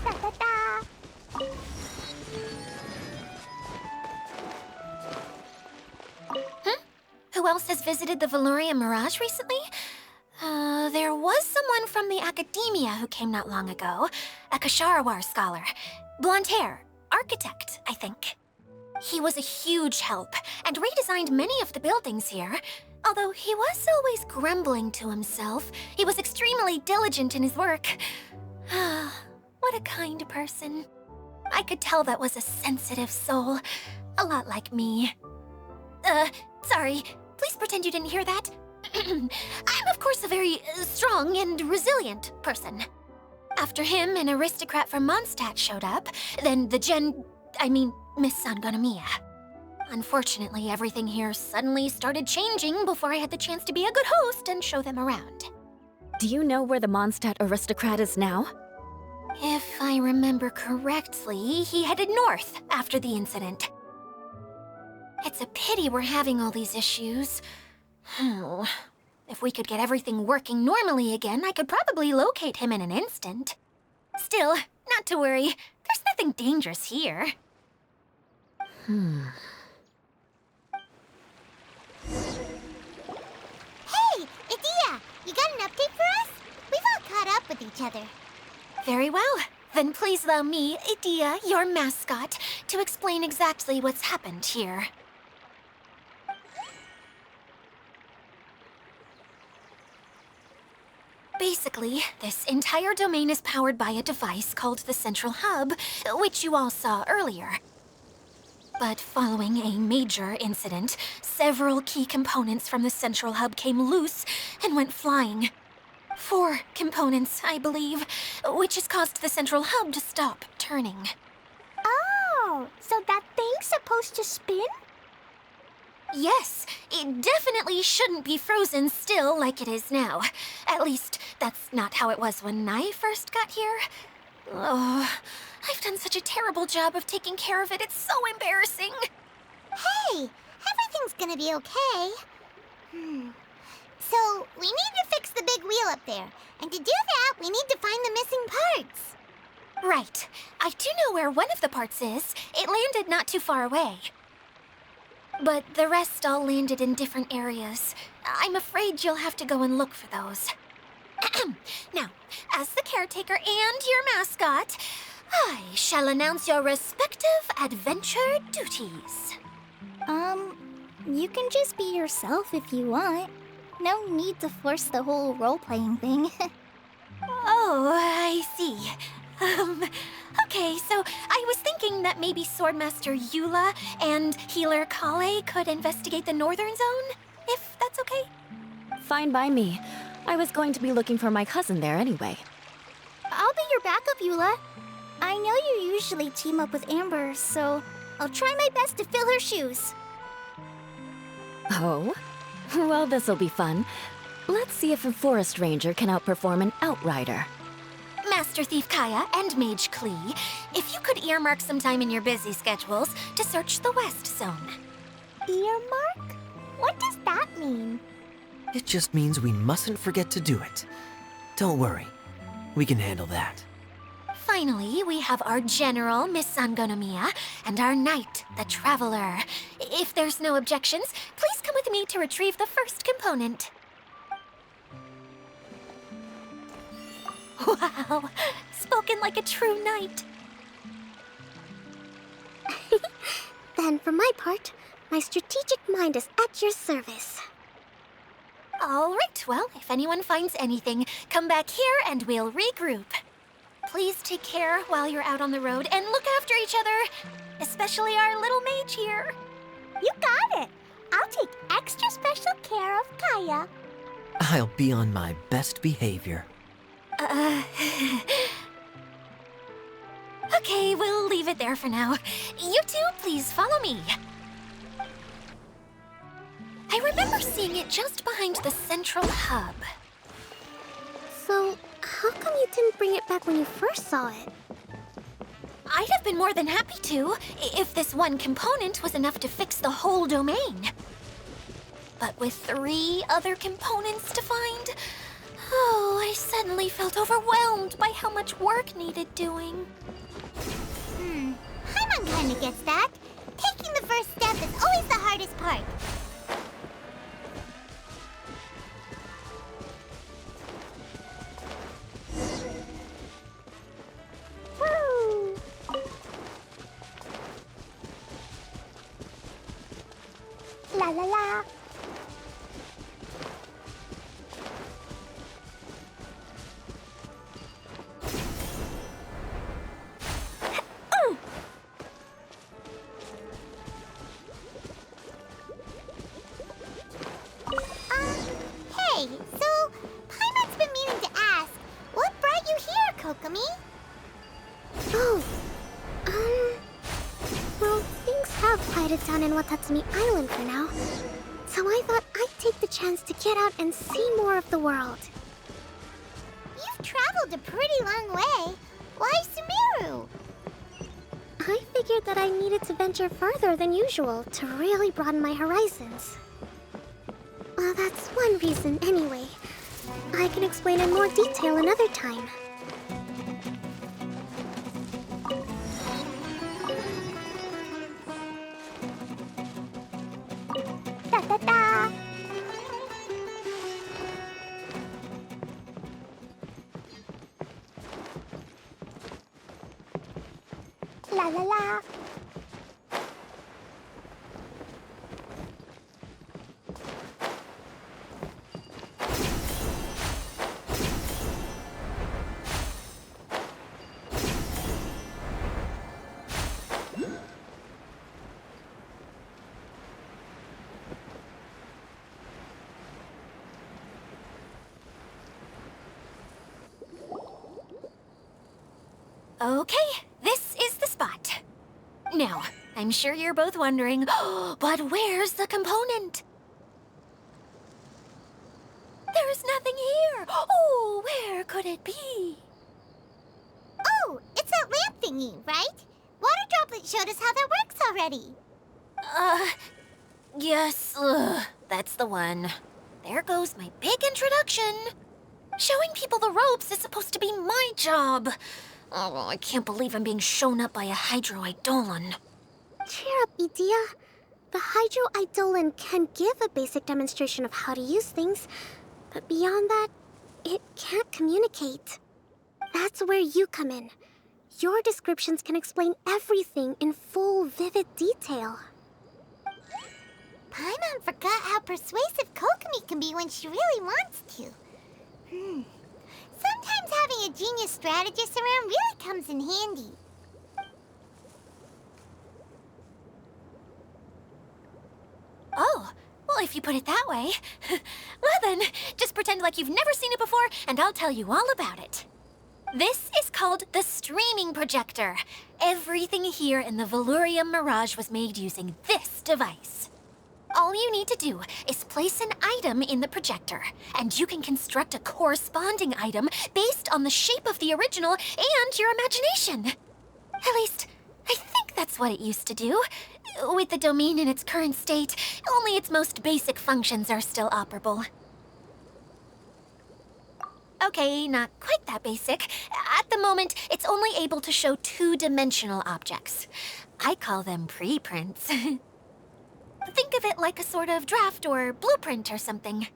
Speaker 2: Da da da.
Speaker 8: Who else has visited the Veloria Mirage recently? There was someone from the academia who came not long ago. A Kasharawar scholar. Blonde hair. Architect, I think. He was a huge help and redesigned many of the buildings here. Although he was always grumbling to himself, he was extremely diligent in his work. What a kind person. I could tell that was a sensitive soul. A lot like me. Sorry. Please pretend you didn't hear that. I'm, of course, a very strong and resilient person. After him, an aristocrat from Mondstadt showed up, then Miss Sangonomiya. Unfortunately, everything here suddenly started changing before I had the chance to be a good host and show them around.
Speaker 6: Do you know where the Mondstadt aristocrat is now?
Speaker 8: If I remember correctly, he headed north after the incident. It's a pity we're having all these issues. If we could get everything working normally again, I could probably locate him in an instant. Still, not to worry. There's nothing dangerous here.
Speaker 3: Hey, Edea, you got an update for us? We've all caught up with each other.
Speaker 8: Very well. Then please allow me, Edea, your mascot, to explain exactly what's happened here. Basically, this entire domain is powered by a device called the Central Hub, which you all saw earlier. But following a major incident, several key components from the Central Hub came loose and went flying. 4 components, I believe, which has caused the Central Hub to stop turning.
Speaker 2: Oh, so that thing's supposed to spin?
Speaker 8: Yes, it definitely shouldn't be frozen still like it is now. At least, that's not how it was when I first got here. Oh, I've done such a terrible job of taking care of it. It's so embarrassing.
Speaker 3: Hey, everything's gonna be okay. So, we need to fix the big wheel up there. And to do that, we need to find the missing parts.
Speaker 8: Right. I do know where one of the parts is. It landed not too far away. But the rest all landed in different areas. I'm afraid you'll have to go and look for those. Now, as the caretaker and your mascot, I shall announce your respective adventure duties.
Speaker 4: You can just be yourself if you want. No need to force the whole role-playing thing.
Speaker 8: Oh, I see. Okay, so I was thinking that maybe Swordmaster Eula and Healer Kale could investigate the Northern Zone, if that's okay?
Speaker 6: Fine by me. I was going to be looking for my cousin there anyway.
Speaker 4: I'll be your backup, Eula. I know you usually team up with Amber, so I'll try my best to fill her shoes.
Speaker 6: Oh? Well, this'll be fun. Let's see if a forest ranger can outperform an outrider.
Speaker 8: Master Thief Kaya and Mage Klee, if you could earmark some time in your busy schedules to search the West Zone.
Speaker 2: Earmark? What does that mean?
Speaker 1: It just means we mustn't forget to do it. Don't worry. We can handle that.
Speaker 8: Finally, we have our General, Miss Sangonomiya, and our Knight, the Traveler. If there's no objections, please come with me to retrieve the first component. Wow, spoken like a true knight.
Speaker 7: Then, for my part, my strategic mind is at your service.
Speaker 8: All right, well, if anyone finds anything, come back here and we'll regroup. Please take care while you're out on the road and look after each other, especially our little mage here.
Speaker 2: You got it. I'll take extra special care of Kaya.
Speaker 1: I'll be on my best behavior.
Speaker 8: Okay, we'll leave it there for now. You two, please follow me. I remember seeing it just behind the Central Hub.
Speaker 7: So, how come you didn't bring it back when you first saw it?
Speaker 8: I'd have been more than happy to, if this one component was enough to fix the whole domain. But with 3 other components to find, oh, I suddenly felt overwhelmed by how much work needed doing.
Speaker 3: Paimon kinda gets that. Taking the first step is always the hardest part.
Speaker 2: Woo! La la la.
Speaker 3: Hey, so Paimon's been meaning to ask, what brought you here, Kokomi?
Speaker 7: Oh, well, things have quieted down in Watatsumi Island for now. So I thought I'd take the chance to get out and see more of the world.
Speaker 3: You've traveled a pretty long way. Why Sumeru?
Speaker 7: I figured that I needed to venture further than usual to really broaden my horizons. Well, that's one reason anyway. I can explain in more detail another time.
Speaker 2: Da da da! La la la!
Speaker 8: Okay, this is the spot. Now, I'm sure you're both wondering, but where's the component? There's nothing here. Oh, where could it be?
Speaker 3: Oh, it's that lamp thingy, right? Water Droplet showed us how that works already.
Speaker 8: Yes, that's the one. There goes my big introduction. Showing people the ropes is supposed to be my job. Oh, I can't believe I'm being shown up by a Hydro-Eidolon.
Speaker 7: Cheer up, Edea. The Hydro-Eidolon can give a basic demonstration of how to use things, but beyond that, it can't communicate. That's where you come in. Your descriptions can explain everything in full, vivid detail.
Speaker 3: Paimon forgot how persuasive Kokomi can be when she really wants to. Sometimes having a genius strategist around really comes in handy.
Speaker 8: Oh, well, if you put it that way. Well then, just pretend like you've never seen it before, and I'll tell you all about it. This is called the streaming projector. Everything here in the Valurium Mirage was made using this device. All you need to do is place an item in the projector, and you can construct a corresponding item based on the shape of the original and your imagination. At least, I think that's what it used to do. With the domain in its current state, only its most basic functions are still operable. Okay, not quite that basic. At the moment, it's only able to show two-dimensional objects. I call them preprints. Think of it like a sort of draft or blueprint or something.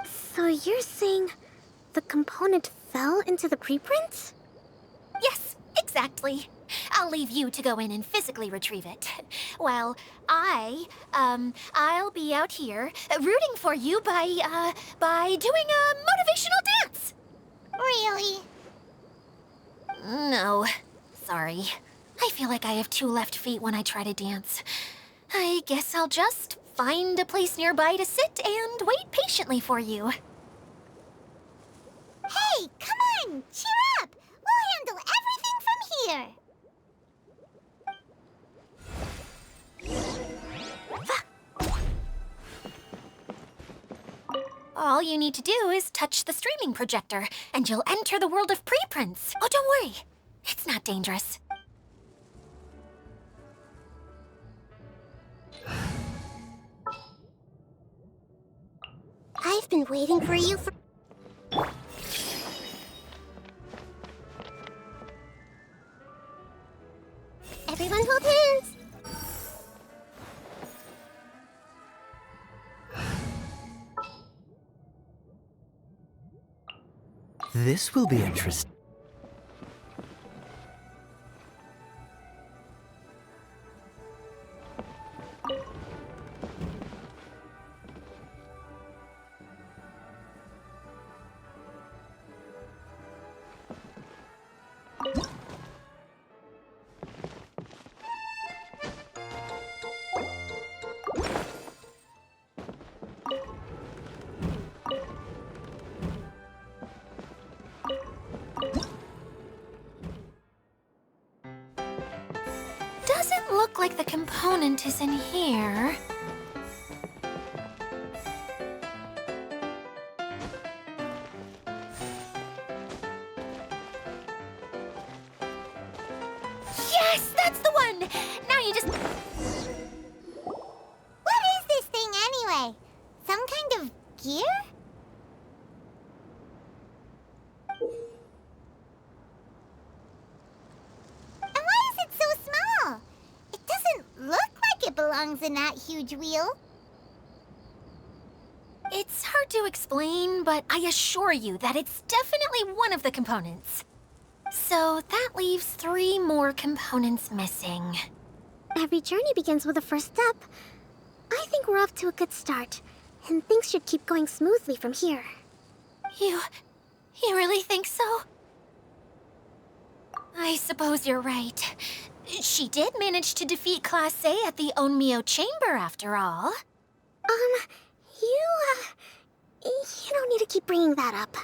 Speaker 7: So you're saying the component fell into the preprints?
Speaker 8: Yes, exactly. I'll leave you to go in and physically retrieve it. While I'll be out here rooting for you by doing a motivational dance.
Speaker 3: Really?
Speaker 8: No, sorry. I feel like I have two left feet when I try to dance. I guess I'll just find a place nearby to sit and wait patiently for you.
Speaker 3: Hey, come on! Cheer up! We'll handle everything from here!
Speaker 8: All you need to do is touch the streaming projector, and you'll enter the world of preprints. Oh, don't worry. It's not dangerous.
Speaker 3: I've been waiting for you for... Everyone hold hands!
Speaker 1: This will be interesting.
Speaker 8: Doesn't look like the component is in here. Yes, that's the one! Now you just...
Speaker 3: gear? And why is it so small? It doesn't look like it belongs in that huge wheel.
Speaker 8: It's hard to explain, but I assure you that it's definitely one of the components. So that leaves 3 more components missing.
Speaker 7: Every journey begins with a first step. I think we're off to a good start, and things should keep going smoothly from here.
Speaker 8: You really think so? I suppose you're right. She did manage to defeat Class A at the Onmyo Chamber, after all.
Speaker 7: You don't need to keep bringing that up.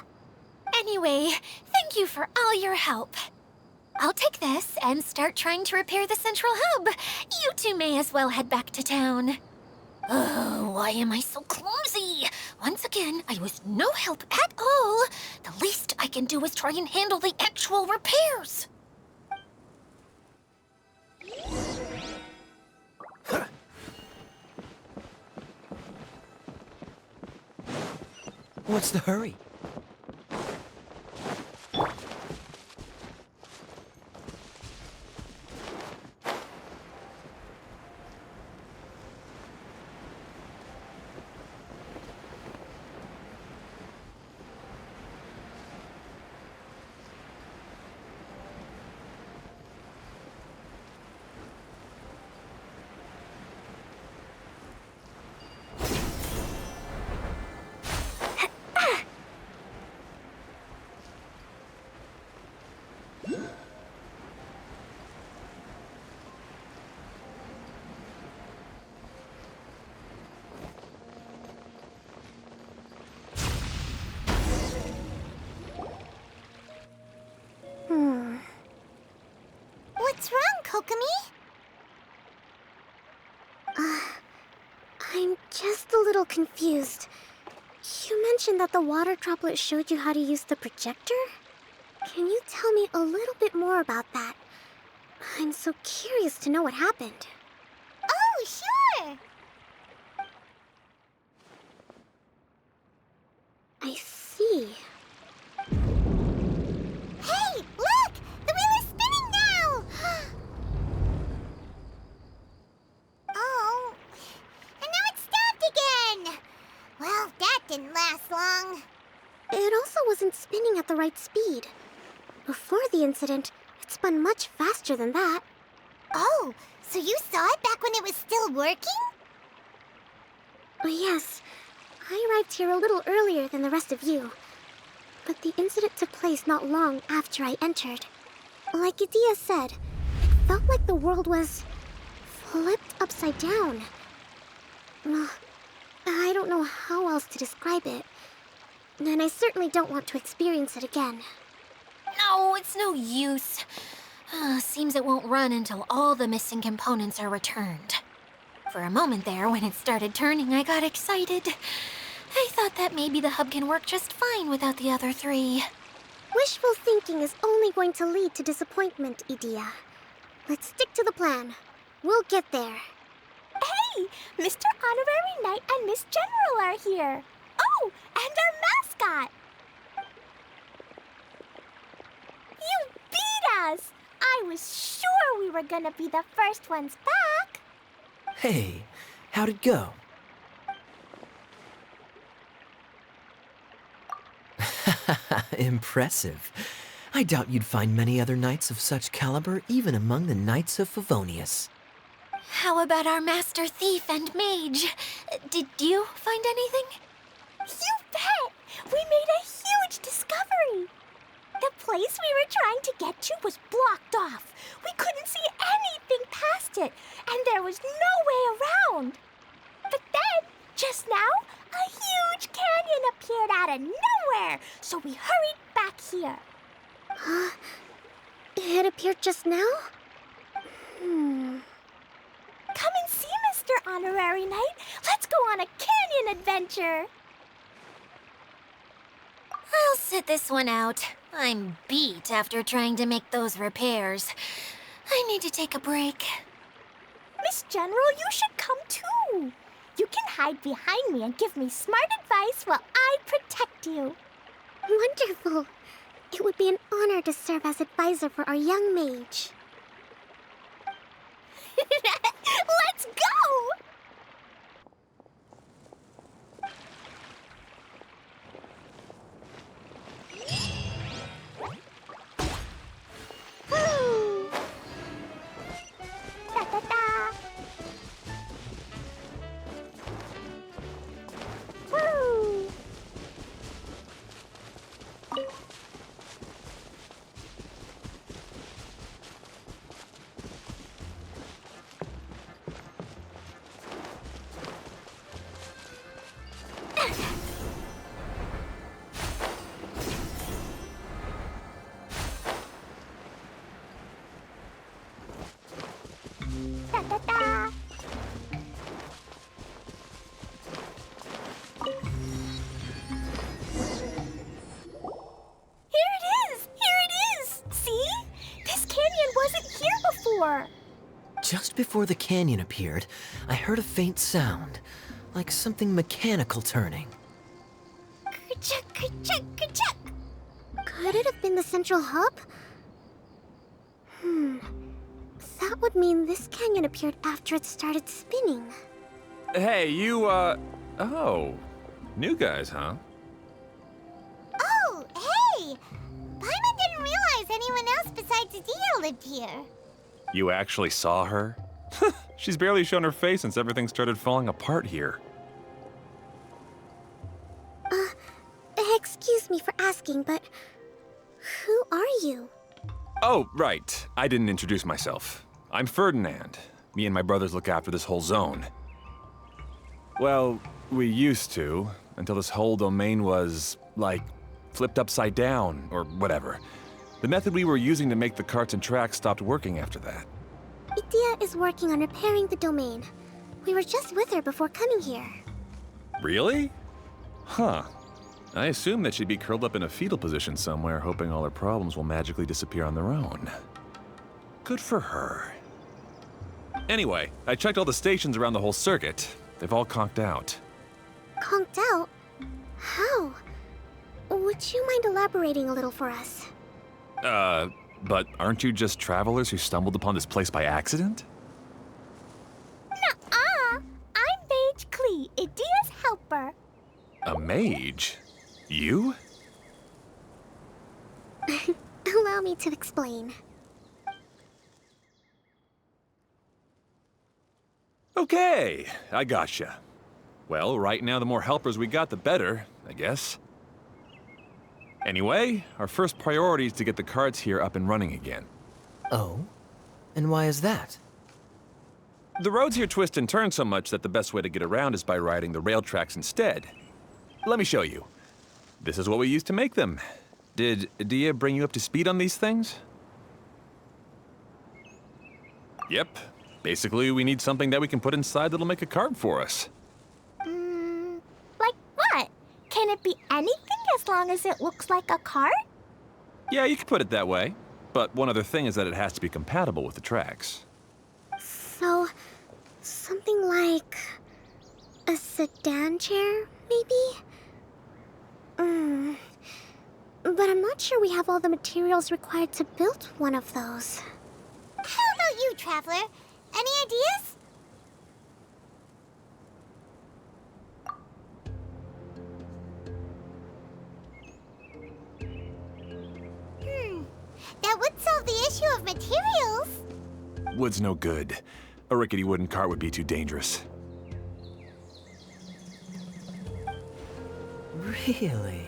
Speaker 8: Anyway, thank you for all your help. I'll take this and start trying to repair the central hub. You two may as well head back to town. Oh, why am I so clumsy? Once again, I was no help at all. The least I can do is try and handle the actual repairs.
Speaker 1: What's the hurry?
Speaker 3: What's wrong, Kokomi?
Speaker 7: I'm just a little confused. You mentioned that the water droplet showed you how to use the projector? Can you tell me a little bit more about that? I'm so curious to know what happened.
Speaker 3: Oh, sure!
Speaker 7: I see.
Speaker 3: Hey, look! The wheel is spinning now! Oh, and now it's stopped again! Well, that didn't last long.
Speaker 7: It also wasn't spinning at the right speed. Before the incident, it spun much faster than that.
Speaker 3: Oh, so you saw it back when it was still working?
Speaker 7: Yes, I arrived here a little earlier than the rest of you. But the incident took place not long after I entered. Like Edea said, it felt like the world was flipped upside down. I don't know how else to describe it. And I certainly don't want to experience it again.
Speaker 8: No, it's no use. Seems it won't run until all the missing components are returned. For a moment there, when it started turning, I got excited. I thought that maybe the hub can work just fine without the other 3.
Speaker 7: Wishful thinking is only going to lead to disappointment, Edea. Let's stick to the plan. We'll get there.
Speaker 2: Hey, Mr. Honorary Knight and Miss General are here. Oh, and our mascot. You beat us! I was sure we were gonna be the first ones back.
Speaker 1: Hey, how'd it go? Impressive. I doubt you'd find many other knights of such caliber even among the Knights of Favonius.
Speaker 8: How about our master thief and mage? Did you find anything?
Speaker 2: You bet! We made a huge discovery. The place we were trying to get to was blocked off. We couldn't see anything past it, and there was no way around. But then, just now, a huge canyon appeared out of nowhere, so we hurried back here.
Speaker 7: It appeared just now?
Speaker 2: Come and see, Mr. Honorary Knight. Let's go on a canyon adventure.
Speaker 8: I'll sit this one out. I'm beat after trying to make those repairs. I need to take a break.
Speaker 2: Miss General, you should come too. You can hide behind me and give me smart advice while I protect you.
Speaker 7: Wonderful. It would be an honor to serve as advisor for our young mage.
Speaker 2: Let's go! Woo! Da da da! Woo! Da da da! Here it is! Here it is! See? This canyon wasn't here before.
Speaker 1: Just before the canyon appeared, I heard a faint sound, like something mechanical turning.
Speaker 2: Ka-chuck, ka-chuck, ka-chuck.
Speaker 7: Could it have been the central hub? That would mean this canyon appeared after it started spinning.
Speaker 9: Hey, you, oh. New guys, huh?
Speaker 3: Oh, hey! Paimon didn't realize anyone else besides Dia lived here.
Speaker 9: You actually saw her? She's barely shown her face since everything started falling apart here.
Speaker 7: Excuse me for asking, but who are you?
Speaker 9: Oh, right. I didn't introduce myself. I'm Ferdinand. Me and my brothers look after this whole zone. Well, we used to, until this whole domain was, like, flipped upside down, or whatever. The method we were using to make the carts and tracks stopped working after that.
Speaker 7: Idia is working on repairing the domain. We were just with her before coming here.
Speaker 9: Really? Huh. I assume that she'd be curled up in a fetal position somewhere, hoping all her problems will magically disappear on their own. Good for her. Anyway, I checked all the stations around the whole circuit. They've all conked out.
Speaker 7: Conked out? How? Would you mind elaborating a little for us?
Speaker 9: But aren't you just travelers who stumbled upon this place by accident?
Speaker 2: Nuh-uh. I'm Mage Klee, Idia's helper.
Speaker 9: A mage? You?
Speaker 7: Allow me to explain.
Speaker 9: Okay, I gotcha. Well, right now the more helpers we got, the better, I guess. Anyway, our first priority is to get the carts here up and running again.
Speaker 1: Oh? And why is that?
Speaker 9: The roads here twist and turn so much that the best way to get around is by riding the rail tracks instead. Let me show you. This is what we used to make them. Did Dia bring you up to speed on these things? Yep. Basically, we need something that we can put inside that'll make a cart for us.
Speaker 2: Like what? Can it be anything as long as it looks like a cart?
Speaker 9: Yeah, you could put it that way. But one other thing is that it has to be compatible with the tracks.
Speaker 7: So, something like a sedan chair, maybe? But I'm not sure we have all the materials required to build one of those.
Speaker 3: How about you, Traveler? Any ideas? That would solve the issue of materials.
Speaker 9: Wood's no good. A rickety wooden cart would be too dangerous.
Speaker 1: Really?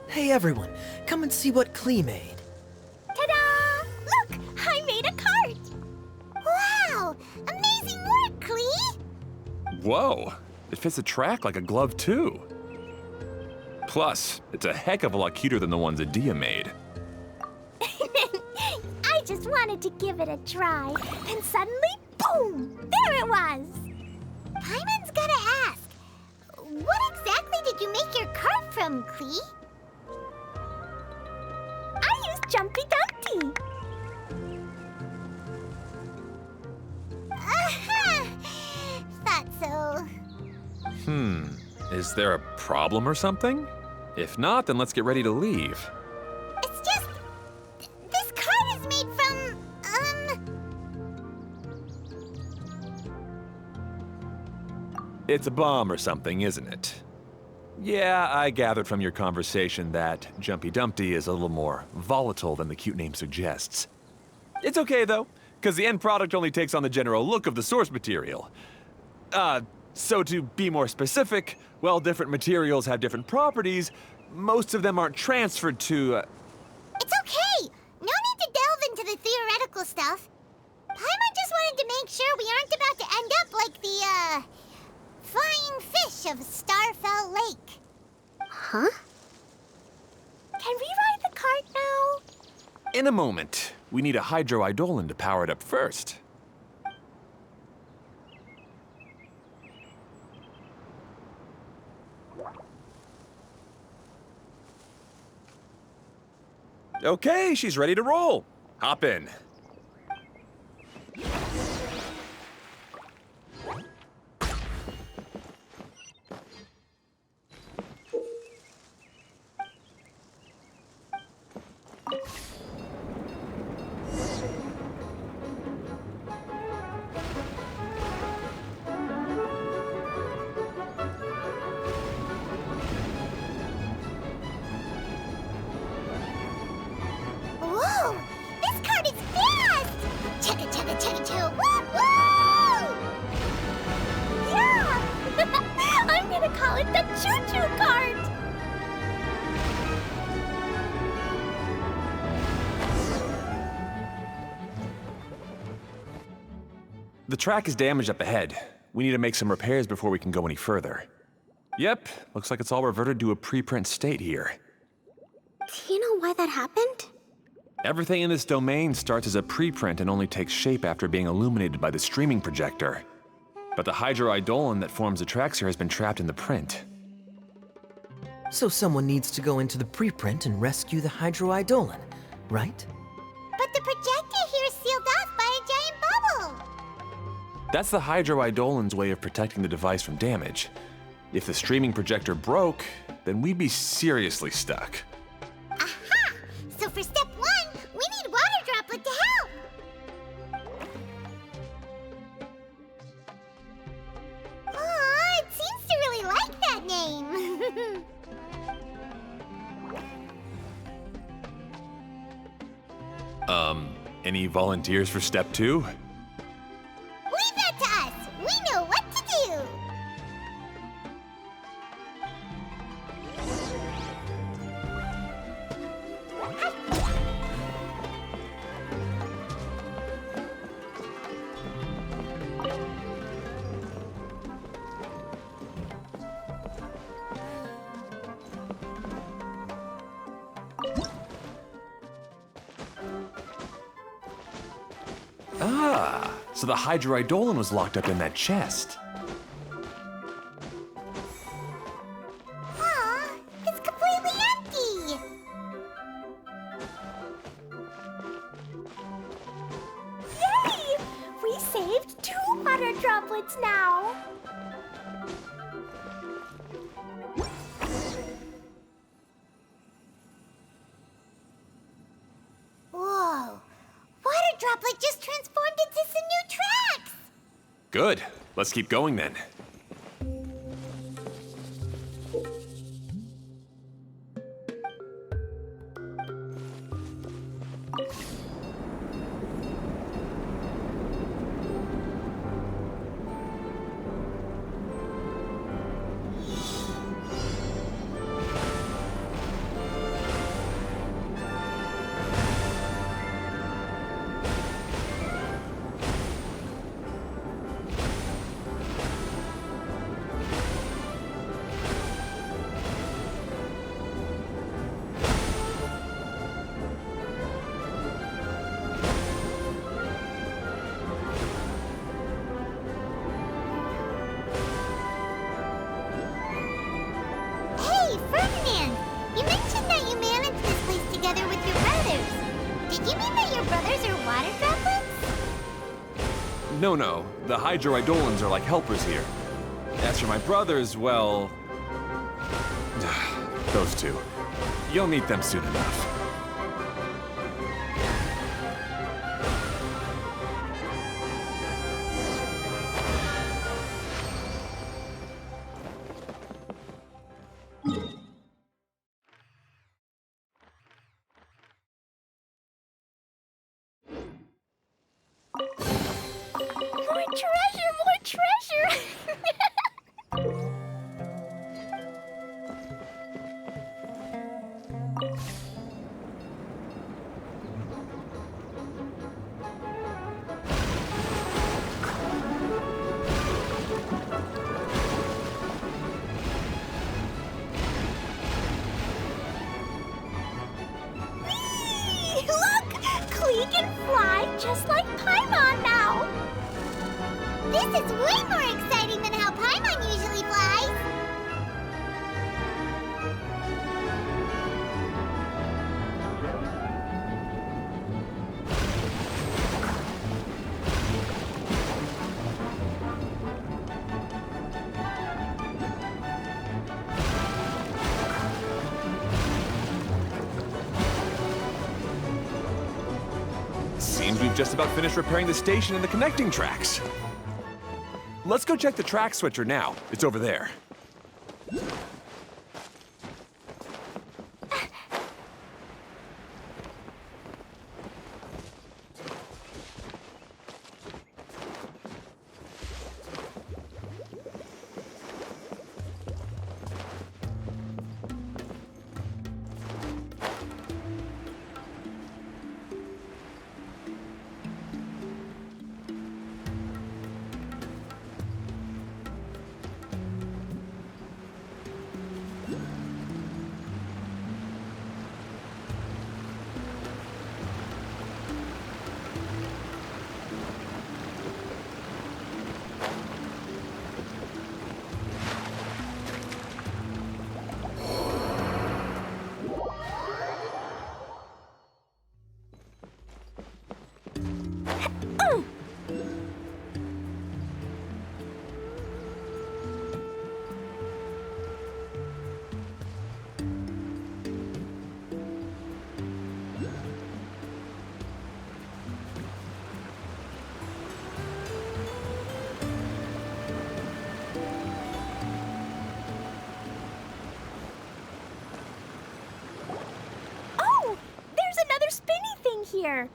Speaker 1: Hey everyone, come and see what Klee made.
Speaker 2: Ta-da! Look, I made a cart.
Speaker 3: Wow! Amazing work, Klee!
Speaker 9: Whoa! It fits the track like a glove, too. Plus, it's a heck of a lot cuter than the ones that Dia made.
Speaker 2: I just wanted to give it a try, and suddenly, boom! There it was!
Speaker 3: Paimon's gotta ask, what exactly did you make your cart from, Klee?
Speaker 2: I used Jumpy Dumpty.
Speaker 3: Aha! Thought so.
Speaker 9: Is there a problem or something? If not, then let's get ready to leave.
Speaker 3: It's just... this card is made from,
Speaker 9: It's a bomb or something, isn't it? Yeah, I gathered from your conversation that Jumpy Dumpty is a little more volatile than the cute name suggests. It's okay, though, because the end product only takes on the general look of the source material. So to be more specific, while different materials have different properties, most of them aren't transferred to,
Speaker 3: It's okay! No need to delve into the theoretical stuff. Paimon just wanted to make sure we aren't about to end up like the, flying fish of Starfell Lake.
Speaker 7: Huh?
Speaker 2: Can we ride the cart now?
Speaker 9: In a moment. We need a Hydro-Eidolon to power it up first. Okay, she's ready to roll. Hop in.
Speaker 3: Whoa! This cart is fast! Chugga chugga chugga choo! Woo woo!
Speaker 2: Yeah! I'm gonna call it the choo-choo cart!
Speaker 9: The track is damaged up ahead. We need to make some repairs before we can go any further. Yep, looks like it's all reverted to a preprint state here.
Speaker 7: Do you know why that happened?
Speaker 9: Everything in this domain starts as a preprint and only takes shape after being illuminated by the streaming projector. But the Hydro-Eidolon that forms the tracks here has been trapped in the print.
Speaker 1: So someone needs to go into the preprint and rescue the Hydro-Eidolon, right?
Speaker 3: But the projector here is sealed off by a giant bubble!
Speaker 9: That's the Hydro-Eidolon's way of protecting the device from damage. If the streaming projector broke, then we'd be seriously stuck.
Speaker 3: Aha! So for step one, we need Water Droplet to help! Aw, it seems to really like that name!
Speaker 9: Any volunteers for step two?
Speaker 3: Leave that to us! We know what to do!
Speaker 9: Ah, so the Hydro-Eidolon was locked up in that chest.
Speaker 3: Aw, it's completely empty!
Speaker 2: Yay! We saved 2 water droplets now!
Speaker 3: Whoa! Water Droplet just transformed into some new tracks!
Speaker 9: Good. Let's keep going then.
Speaker 3: Hey, Ferdinand! You mentioned that you managed this place together with your brothers. Did you mean that your brothers are water droplets?
Speaker 9: No, the Hydro-Eidolons are like helpers here. As for my brothers, well... those two. You'll meet them soon enough.
Speaker 2: More treasure, more treasure! Whee! Look! Klee can fly just like Paimon now!
Speaker 3: This is way more exciting than how Paimon usually flies.
Speaker 9: Seems we've just about finished repairing the station and the connecting tracks. Let's go check the track switcher now. It's over there.
Speaker 2: Oh! There's another spinny thing here!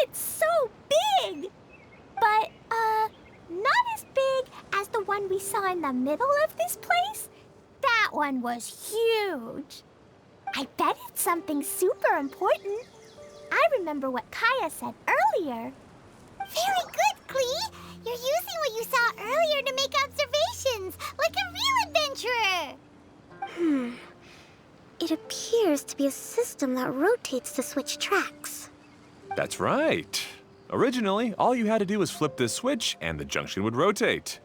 Speaker 2: It's so big! But, not as big as the one we saw in the middle of this place. That one was huge. I bet it's something super important. I remember what Kaya said earlier.
Speaker 3: Very good, Klee. You're using what you saw earlier to make observations, like a real adventurer.
Speaker 7: It appears to be a system that rotates to switch tracks.
Speaker 9: That's right. Originally, all you had to do was flip this switch and the junction would rotate.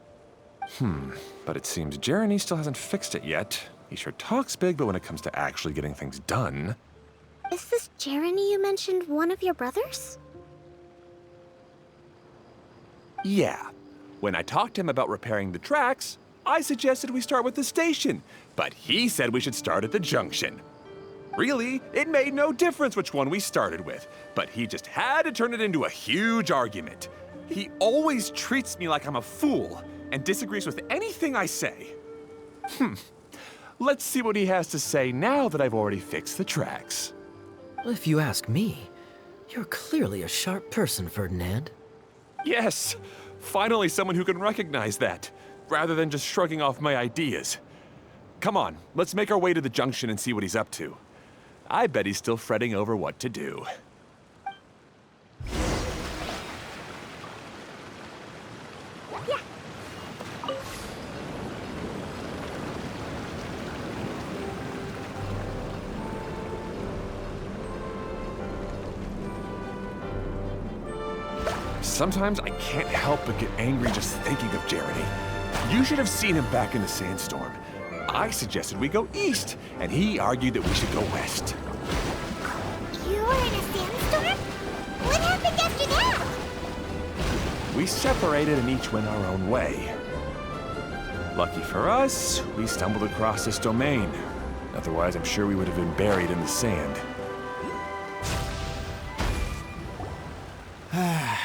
Speaker 9: But it seems Jeremy still hasn't fixed it yet. He sure talks big, but when it comes to actually getting things done...
Speaker 7: Is this Jeremy you mentioned one of your brothers?
Speaker 9: Yeah. When I talked to him about repairing the tracks, I suggested we start with the station, but he said we should start at the junction. Really, it made no difference which one we started with, but he just had to turn it into a huge argument. He always treats me like I'm a fool and disagrees with anything I say. Let's see what he has to say now that I've already fixed the tracks.
Speaker 1: If you ask me, you're clearly a sharp person, Ferdinand.
Speaker 9: Yes, finally someone who can recognize that, rather than just shrugging off my ideas. Come on, let's make our way to the junction and see what he's up to. I bet he's still fretting over what to do. Sometimes I can't help but get angry just thinking of Jeremy. You should have seen him back in the sandstorm. I suggested we go east, and he argued that we should go west.
Speaker 3: You were in a sandstorm? What happened after that?
Speaker 9: We separated and each went our own way. Lucky for us, we stumbled across this domain. Otherwise, I'm sure we would have been buried in the sand.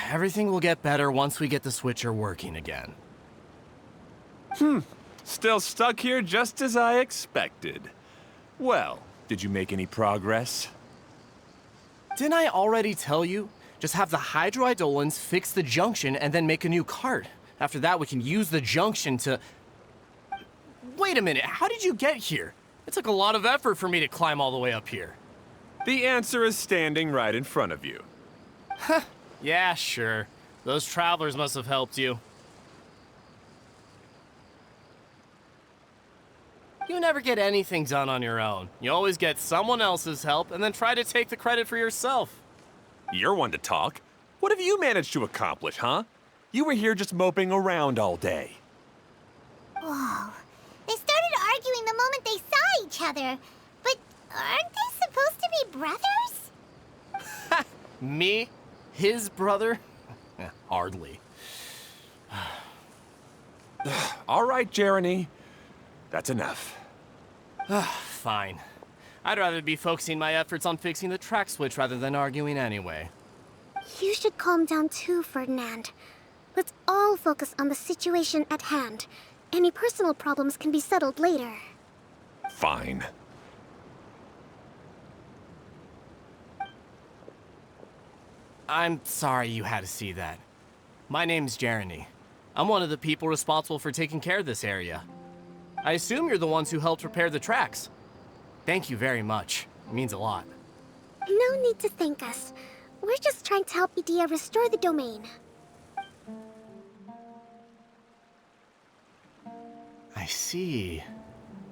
Speaker 10: Everything will get better once we get the switcher working again.
Speaker 9: Still stuck here just as I expected. Well, did you make any progress?
Speaker 10: Didn't I already tell you? Just have the Hydroidolans fix the junction and then make a new cart. After that, we can use the junction to... Wait a minute, how did you get here? It took a lot of effort for me to climb all the way up here.
Speaker 9: The answer is standing right in front of you.
Speaker 10: Yeah, sure. Those travelers must have helped you. You never get anything done on your own. You always get someone else's help and then try to take the credit for yourself.
Speaker 9: You're one to talk. What have you managed to accomplish, huh? You were here just moping around all day.
Speaker 3: Whoa. They started arguing the moment they saw each other. But aren't they supposed to be brothers?
Speaker 10: Me? His brother? Hardly.
Speaker 9: All right, Jeremy. That's enough.
Speaker 10: Fine. I'd rather be focusing my efforts on fixing the track switch rather than arguing anyway.
Speaker 7: You should calm down too, Ferdinand. Let's all focus on the situation at hand. Any personal problems can be settled later.
Speaker 9: Fine.
Speaker 10: I'm sorry you had to see that. My name's Jeremy. I'm one of the people responsible for taking care of this area. I assume you're the ones who helped repair the tracks. Thank you very much. It means a lot.
Speaker 7: No need to thank us. We're just trying to help Edea restore the domain.
Speaker 10: I see.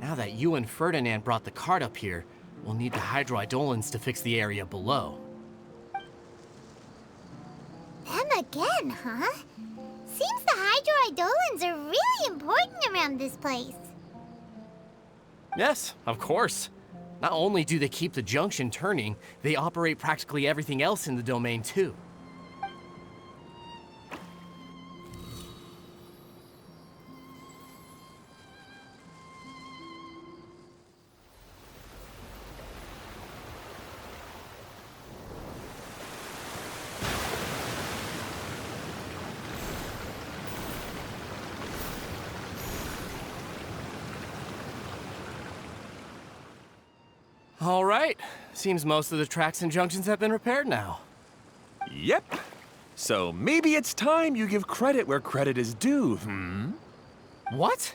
Speaker 10: Now that you and Ferdinand brought the cart up here, we'll need the Hydroidolans to fix the area below.
Speaker 3: Them again, huh? Seems the Hydroidolans are really important around this place.
Speaker 10: Yes, of course. Not only do they keep the junction turning, they operate practically everything else in the domain too. All right. Seems most of the tracks and junctions have been repaired now.
Speaker 9: Yep. So maybe it's time you give credit where credit is due,
Speaker 10: What?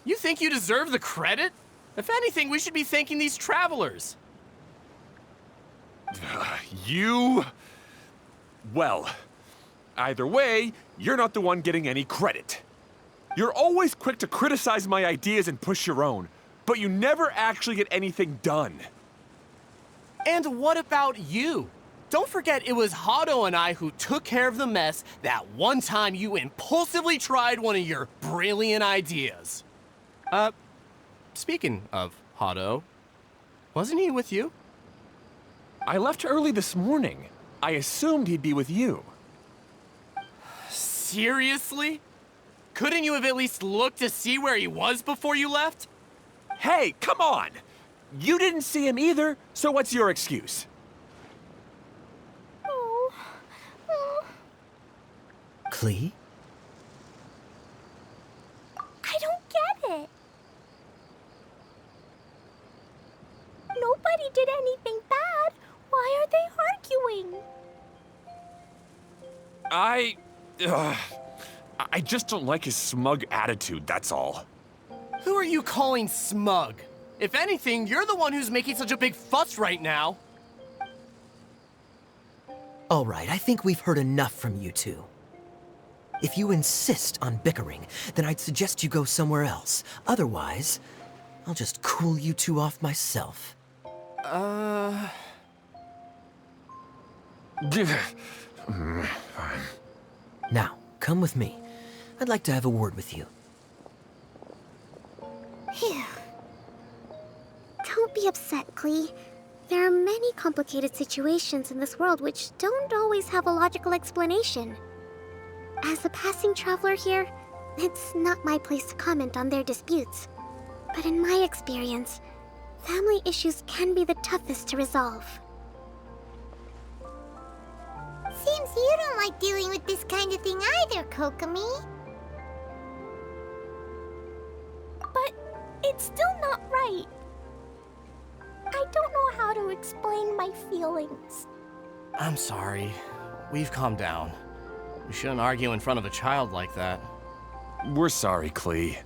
Speaker 10: You think you deserve the credit? If anything, we should be thanking these travelers.
Speaker 9: You... Well, either way, you're not the one getting any credit. You're always quick to criticize my ideas and push your own, but you never actually get anything done.
Speaker 10: And what about you? Don't forget it was Hado and I who took care of the mess that one time you impulsively tried one of your brilliant ideas. Speaking of Hado, wasn't he with you?
Speaker 9: I left early this morning. I assumed he'd be with you.
Speaker 10: Seriously? Couldn't you have at least looked to see where he was before you left?
Speaker 9: Hey, come on! You didn't see him either, so what's your excuse?
Speaker 1: Klee?
Speaker 2: I don't get it. Nobody did anything bad. Why are they arguing?
Speaker 9: I just don't like his smug attitude, that's all.
Speaker 10: Who are you calling smug? If anything, you're the one who's making such a big fuss right now.
Speaker 1: All right, I think we've heard enough from you two. If you insist on bickering, then I'd suggest you go somewhere else. Otherwise, I'll just cool you two off myself.
Speaker 9: Fine.
Speaker 1: Now, come with me. I'd like to have a word with you.
Speaker 3: Phew.
Speaker 7: Don't be upset, Klee. There are many complicated situations in this world which don't always have a logical explanation. As a passing traveler here, It's not my place to comment on their disputes. But in my experience, family issues can be the toughest to resolve.
Speaker 3: Seems you don't like dealing with this kind of thing either, Kokomi.
Speaker 2: But it's still not right. I don't know how to explain my feelings.
Speaker 10: I'm sorry. We've calmed down. We shouldn't argue in front of a child like that.
Speaker 9: We're sorry, Klee.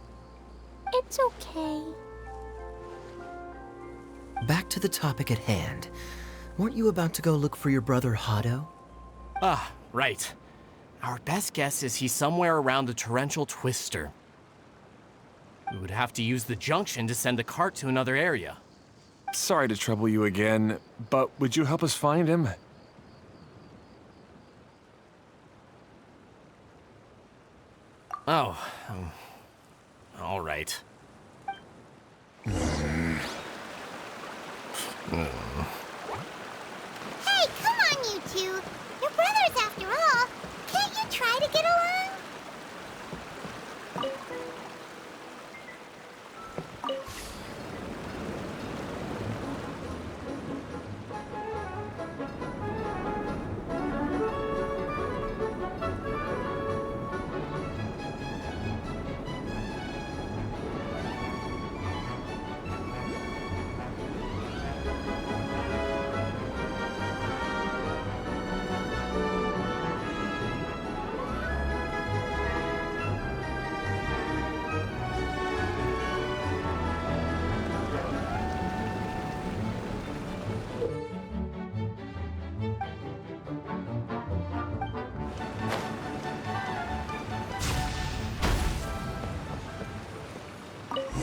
Speaker 2: It's okay.
Speaker 1: Back to the topic at hand. Weren't you about to go look for your brother Hado?
Speaker 10: Ah, right. Our best guess is he's somewhere around the Torrential Twister. We would have to use the junction to send the cart to another area.
Speaker 9: Sorry to trouble you again, but would you help us find him?
Speaker 10: Oh, all right.
Speaker 3: Hey, come on, you two. You're brothers after all. Can't you try to get along?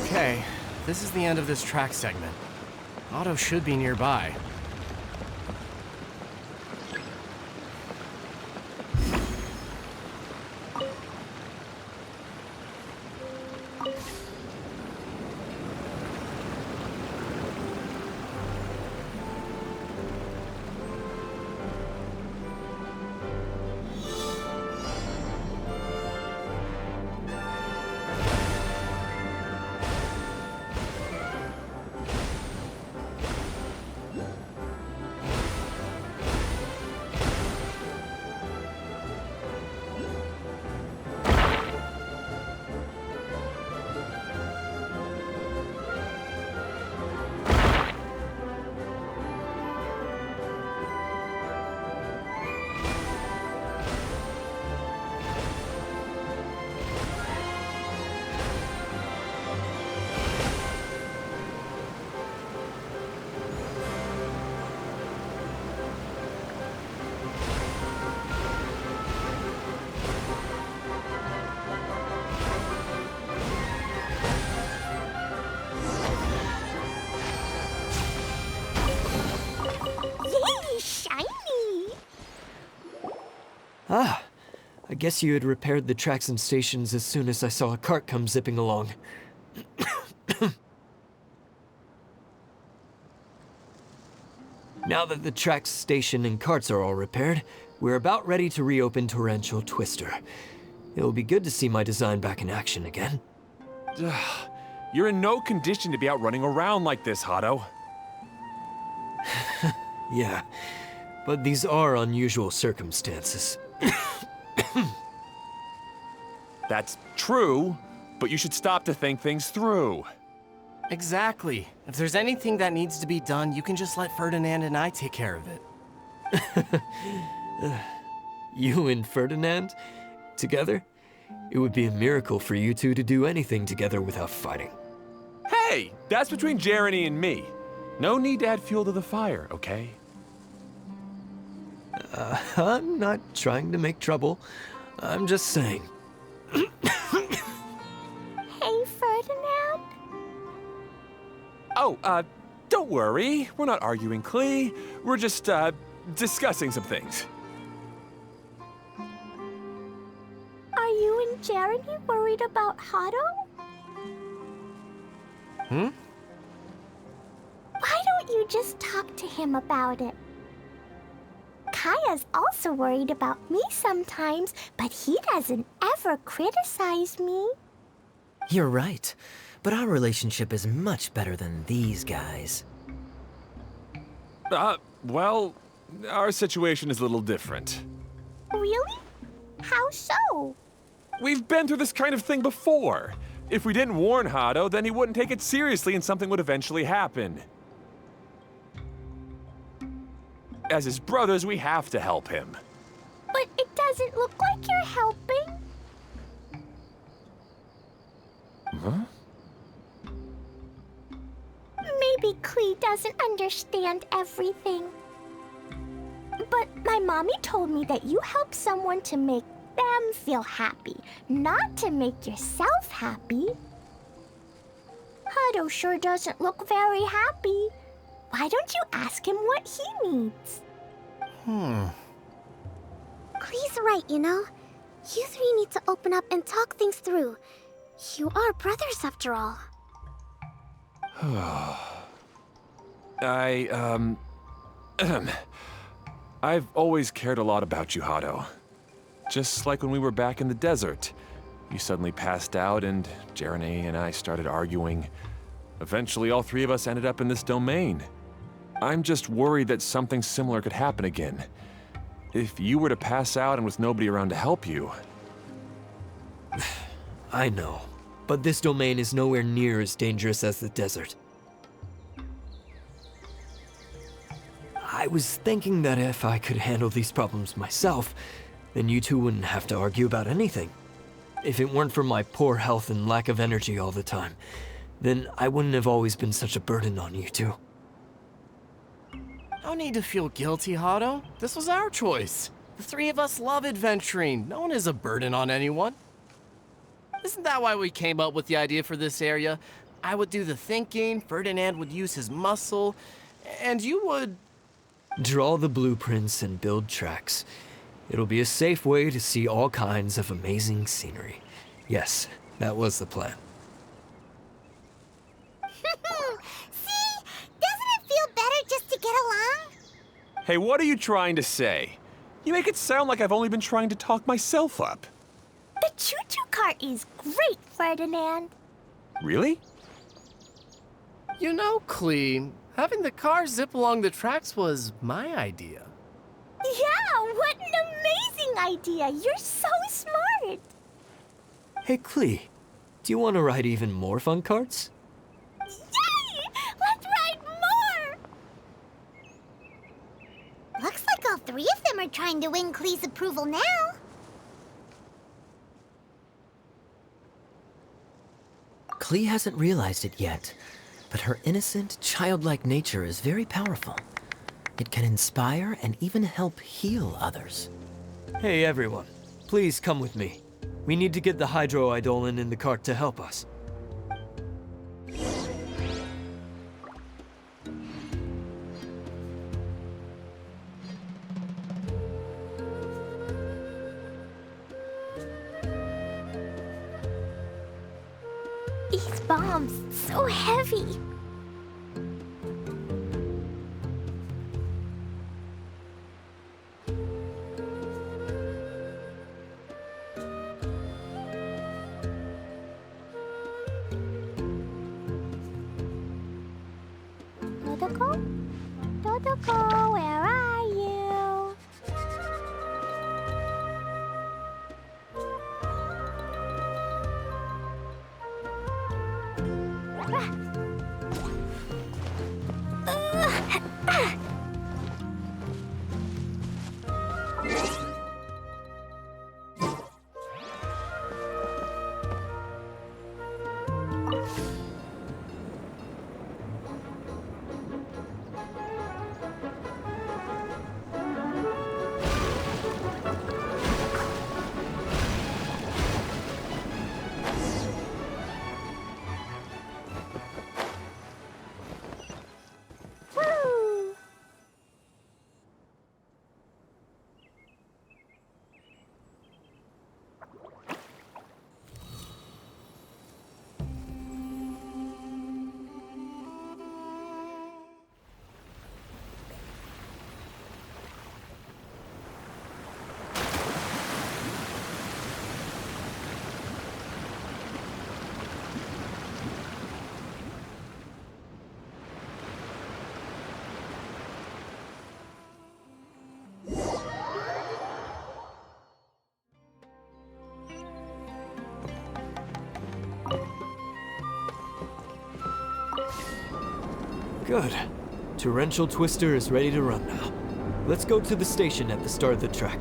Speaker 10: Okay, this is the end of this track segment. Otto should be nearby.
Speaker 2: Yay, shiny!
Speaker 1: Ah, I guess you had repaired the tracks and stations as soon as I saw a cart come zipping along. Now that the tracks, station, and carts are all repaired, we're about ready to reopen Torrential Twister. It will be good to see my design back in action again.
Speaker 9: You're in no condition to be out running around like this, Hado.
Speaker 1: Yeah, but these are unusual circumstances.
Speaker 9: That's true, but you should stop to think things through.
Speaker 10: Exactly. If there's anything that needs to be done, you can just let Ferdinand and I take care of it.
Speaker 1: You and Ferdinand? Together? It would be a miracle for you two to do anything together without fighting.
Speaker 9: Hey, that's between Jeremy and me. No need to add fuel to the fire, okay?
Speaker 1: I'm not trying to make trouble. I'm just saying.
Speaker 2: Hey, Ferdinand?
Speaker 9: Oh, don't worry. We're not arguing, Klee. We're just, discussing some things.
Speaker 2: Are you and Jeremy worried about Hado? Why don't you just talk to him about it? Kaya is also worried about me sometimes, but he doesn't ever criticize me.
Speaker 1: You're right, but our relationship is much better than these guys.
Speaker 9: Well, our situation is a little different.
Speaker 2: Really? How so?
Speaker 9: We've been through this kind of thing before. If we didn't warn Hado, then he wouldn't take it seriously and something would eventually happen. As his brothers, we have to help him.
Speaker 2: But it doesn't look like you're helping.
Speaker 9: Huh?
Speaker 2: Maybe Klee doesn't understand everything. But my mommy told me that you help someone to make them feel happy, not to make yourself happy. Hado sure doesn't look very happy. Why don't you ask him what he needs?
Speaker 7: Klee's right, you know. You three need to open up and talk things through. You are brothers after all.
Speaker 9: I've always cared a lot about you, Hado. Just like when we were back in the desert. You suddenly passed out and Jerene and I started arguing. Eventually, all three of us ended up in this domain. I'm just worried that something similar could happen again. If you were to pass out and with nobody around to help you...
Speaker 11: I know, but this domain is nowhere near as dangerous as the desert. I was thinking that if I could handle these problems myself, then you two wouldn't have to argue about anything. If it weren't for my poor health and lack of energy all the time, then I wouldn't have always been such a burden on you two.
Speaker 10: No need to feel guilty, Hado. This was our choice. The three of us love adventuring. No one is a burden on anyone. Isn't that why we came up with the idea for this area? I would do the thinking, Ferdinand would use his muscle, and you would...
Speaker 11: Draw the blueprints and build tracks. It'll be a safe way to see all kinds of amazing scenery. Yes, that was the plan.
Speaker 3: See? Doesn't it feel better just to get along?
Speaker 9: Hey, what are you trying to say? You make it sound like I've only been trying to talk myself up.
Speaker 2: The choo-choo cart is great, Ferdinand.
Speaker 9: Really?
Speaker 10: You know, Klee, having the car zip along the tracks was my idea.
Speaker 2: Yeah, what an amazing idea. You're so smart.
Speaker 11: Hey, Klee, do you want to ride even more fun carts?
Speaker 2: Yay! Let's ride more!
Speaker 3: Looks like all three of them are trying to win Klee's approval now.
Speaker 1: Klee hasn't realized it yet, but her innocent, childlike nature is very powerful. It can inspire and even help heal others.
Speaker 11: Hey, everyone. Please come with me. We need to get the Hydroidolin in the cart to help us.
Speaker 2: These bombs, so heavy. Dodoko? Dodoko, where are you? Woo!
Speaker 11: Good. Torrential Twister is ready to run now. Let's go to the station at the start of the track.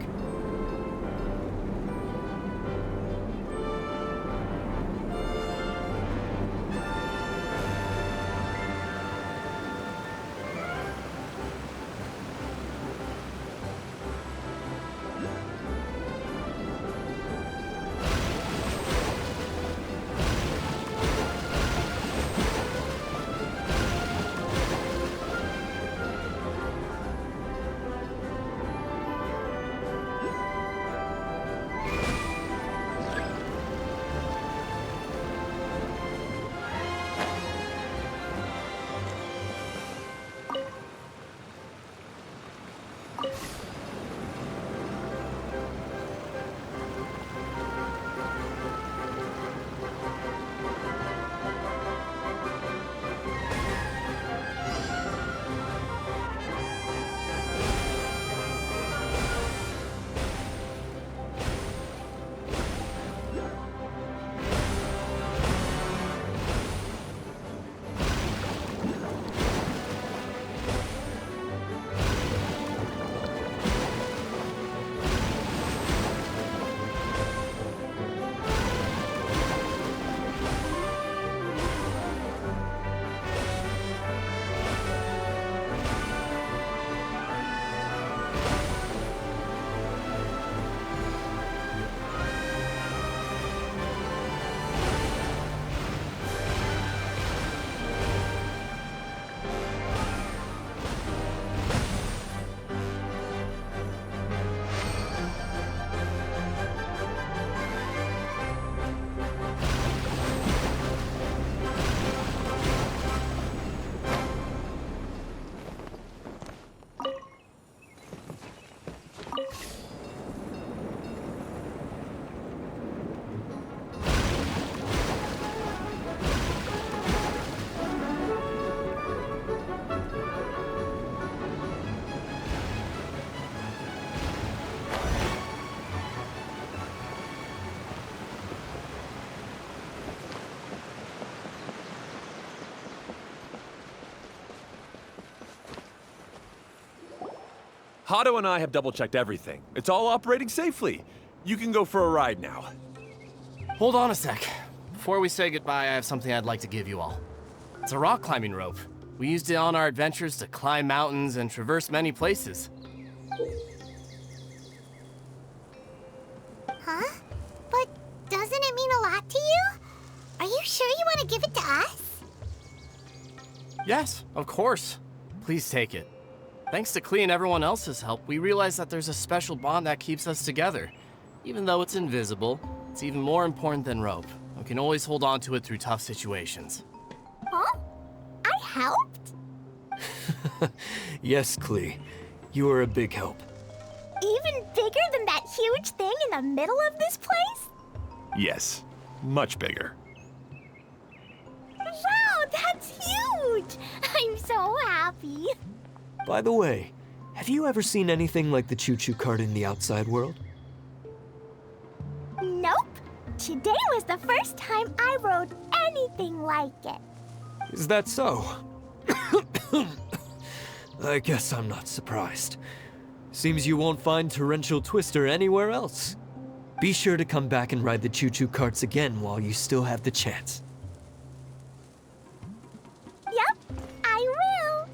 Speaker 9: Hato and I have double-checked everything. It's all operating safely. You can go for a ride now.
Speaker 10: Hold on a sec. Before we say goodbye, I have something I'd like to give you all. It's a rock climbing rope. We used it on our adventures to climb mountains and traverse many places.
Speaker 3: Huh? But doesn't it mean a lot to you? Are you sure you want to give it to us?
Speaker 10: Yes, of course. Please take it. Thanks to Klee and everyone else's help, we realized that there's a special bond that keeps us together. Even though it's invisible, it's even more important than rope. We can always hold on to it through tough situations.
Speaker 2: Huh? I helped?
Speaker 11: Yes, Klee. You are a big help.
Speaker 2: Even bigger than that huge thing in the middle of this place?
Speaker 9: Yes, much bigger.
Speaker 2: Wow, that's huge! I'm so happy.
Speaker 11: By the way, have you ever seen anything like the choo-choo cart in the outside world?
Speaker 2: Nope. Today was the first time I rode anything like it.
Speaker 11: Is that so? I guess I'm not surprised. Seems you won't find Torrential Twister anywhere else. Be sure to come back and ride the choo-choo carts again while you still have the chance.
Speaker 2: Yep, I will.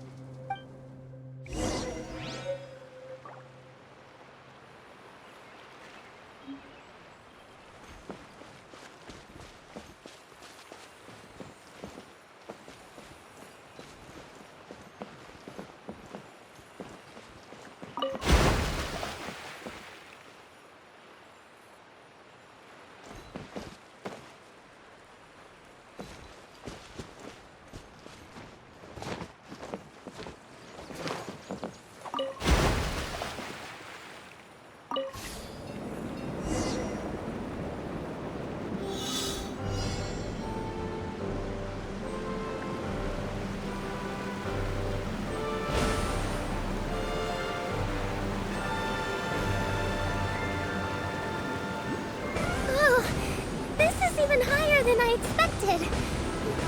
Speaker 7: Even higher than I expected.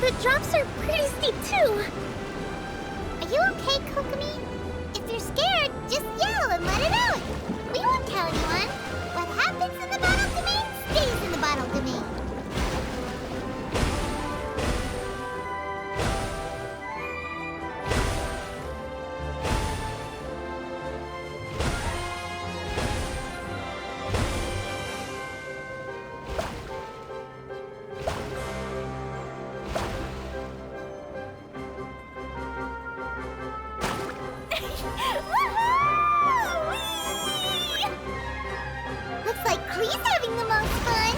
Speaker 7: The drops are pretty steep too.
Speaker 3: Are you okay, Kokomi? If you're scared, just yell and let it out. We won't tell anyone. What happens in the bottle domain stays in the bottle domain. Looks like Klee's having the most fun.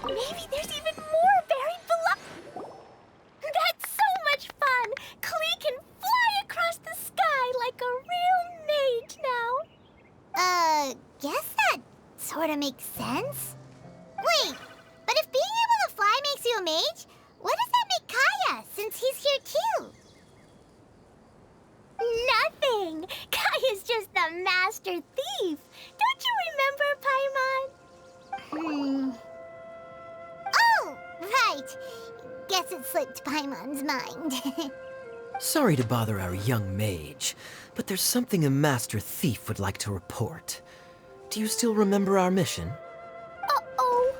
Speaker 3: Maybe there's even more buried below. That's so much fun! Klee can fly across the sky like a real mage now. Guess that sort of makes sense. Wait, but if being able to fly makes you a mage, what does that make Kaya, since he's here too? Nothing! Kaya's just the master thief. Don't you remember, Paimon? Oh, right. Guess it slipped Paimon's mind.
Speaker 1: Sorry to bother our young mage, but there's something a master thief would like to report. Do you still remember our mission?
Speaker 2: Uh-oh.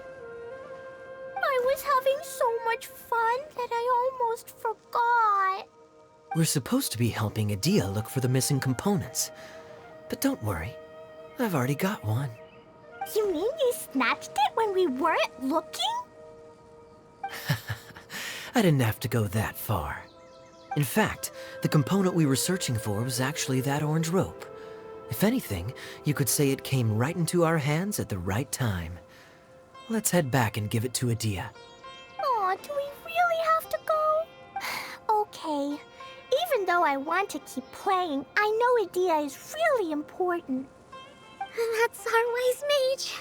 Speaker 2: I was having so much fun that I almost forgot.
Speaker 1: We're supposed to be helping Adia look for the missing components. But don't worry, I've already got one.
Speaker 2: You mean you snatched it when we weren't looking?
Speaker 1: I didn't have to go that far. In fact, the component we were searching for was actually that orange rope. If anything, you could say it came right into our hands at the right time. Let's head back and give it to Adia.
Speaker 2: Aw, do we really have to go? Okay. Even though I want to keep playing, I know Adia is really important.
Speaker 7: That's our wise mage.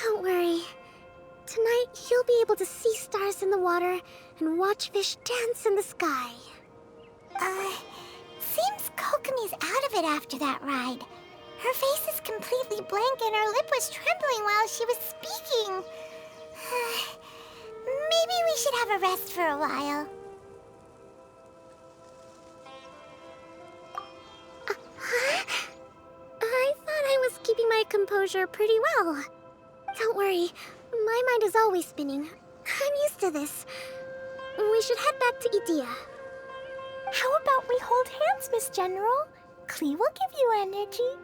Speaker 7: Don't worry. Tonight, he'll be able to see stars in the water and watch fish dance in the sky.
Speaker 3: Seems Kokomi's out of it after that ride. Her face is completely blank and her lip was trembling while she was speaking. Maybe we should have a rest for a while.
Speaker 7: I thought I was keeping my composure pretty well. Don't worry, my mind is always spinning. I'm used to this. We should head back to Adia.
Speaker 2: How about we hold hands, Miss General? Klee will give you energy.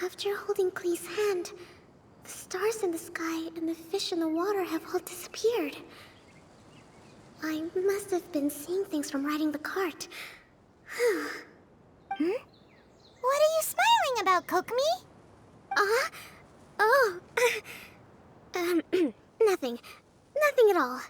Speaker 7: After holding Klee's hand, the stars in the sky and the fish in the water have all disappeared. I must have been seeing things from riding the cart.
Speaker 3: What are you smiling about, Kokomi?
Speaker 7: Oh. Nothing. Nothing at all.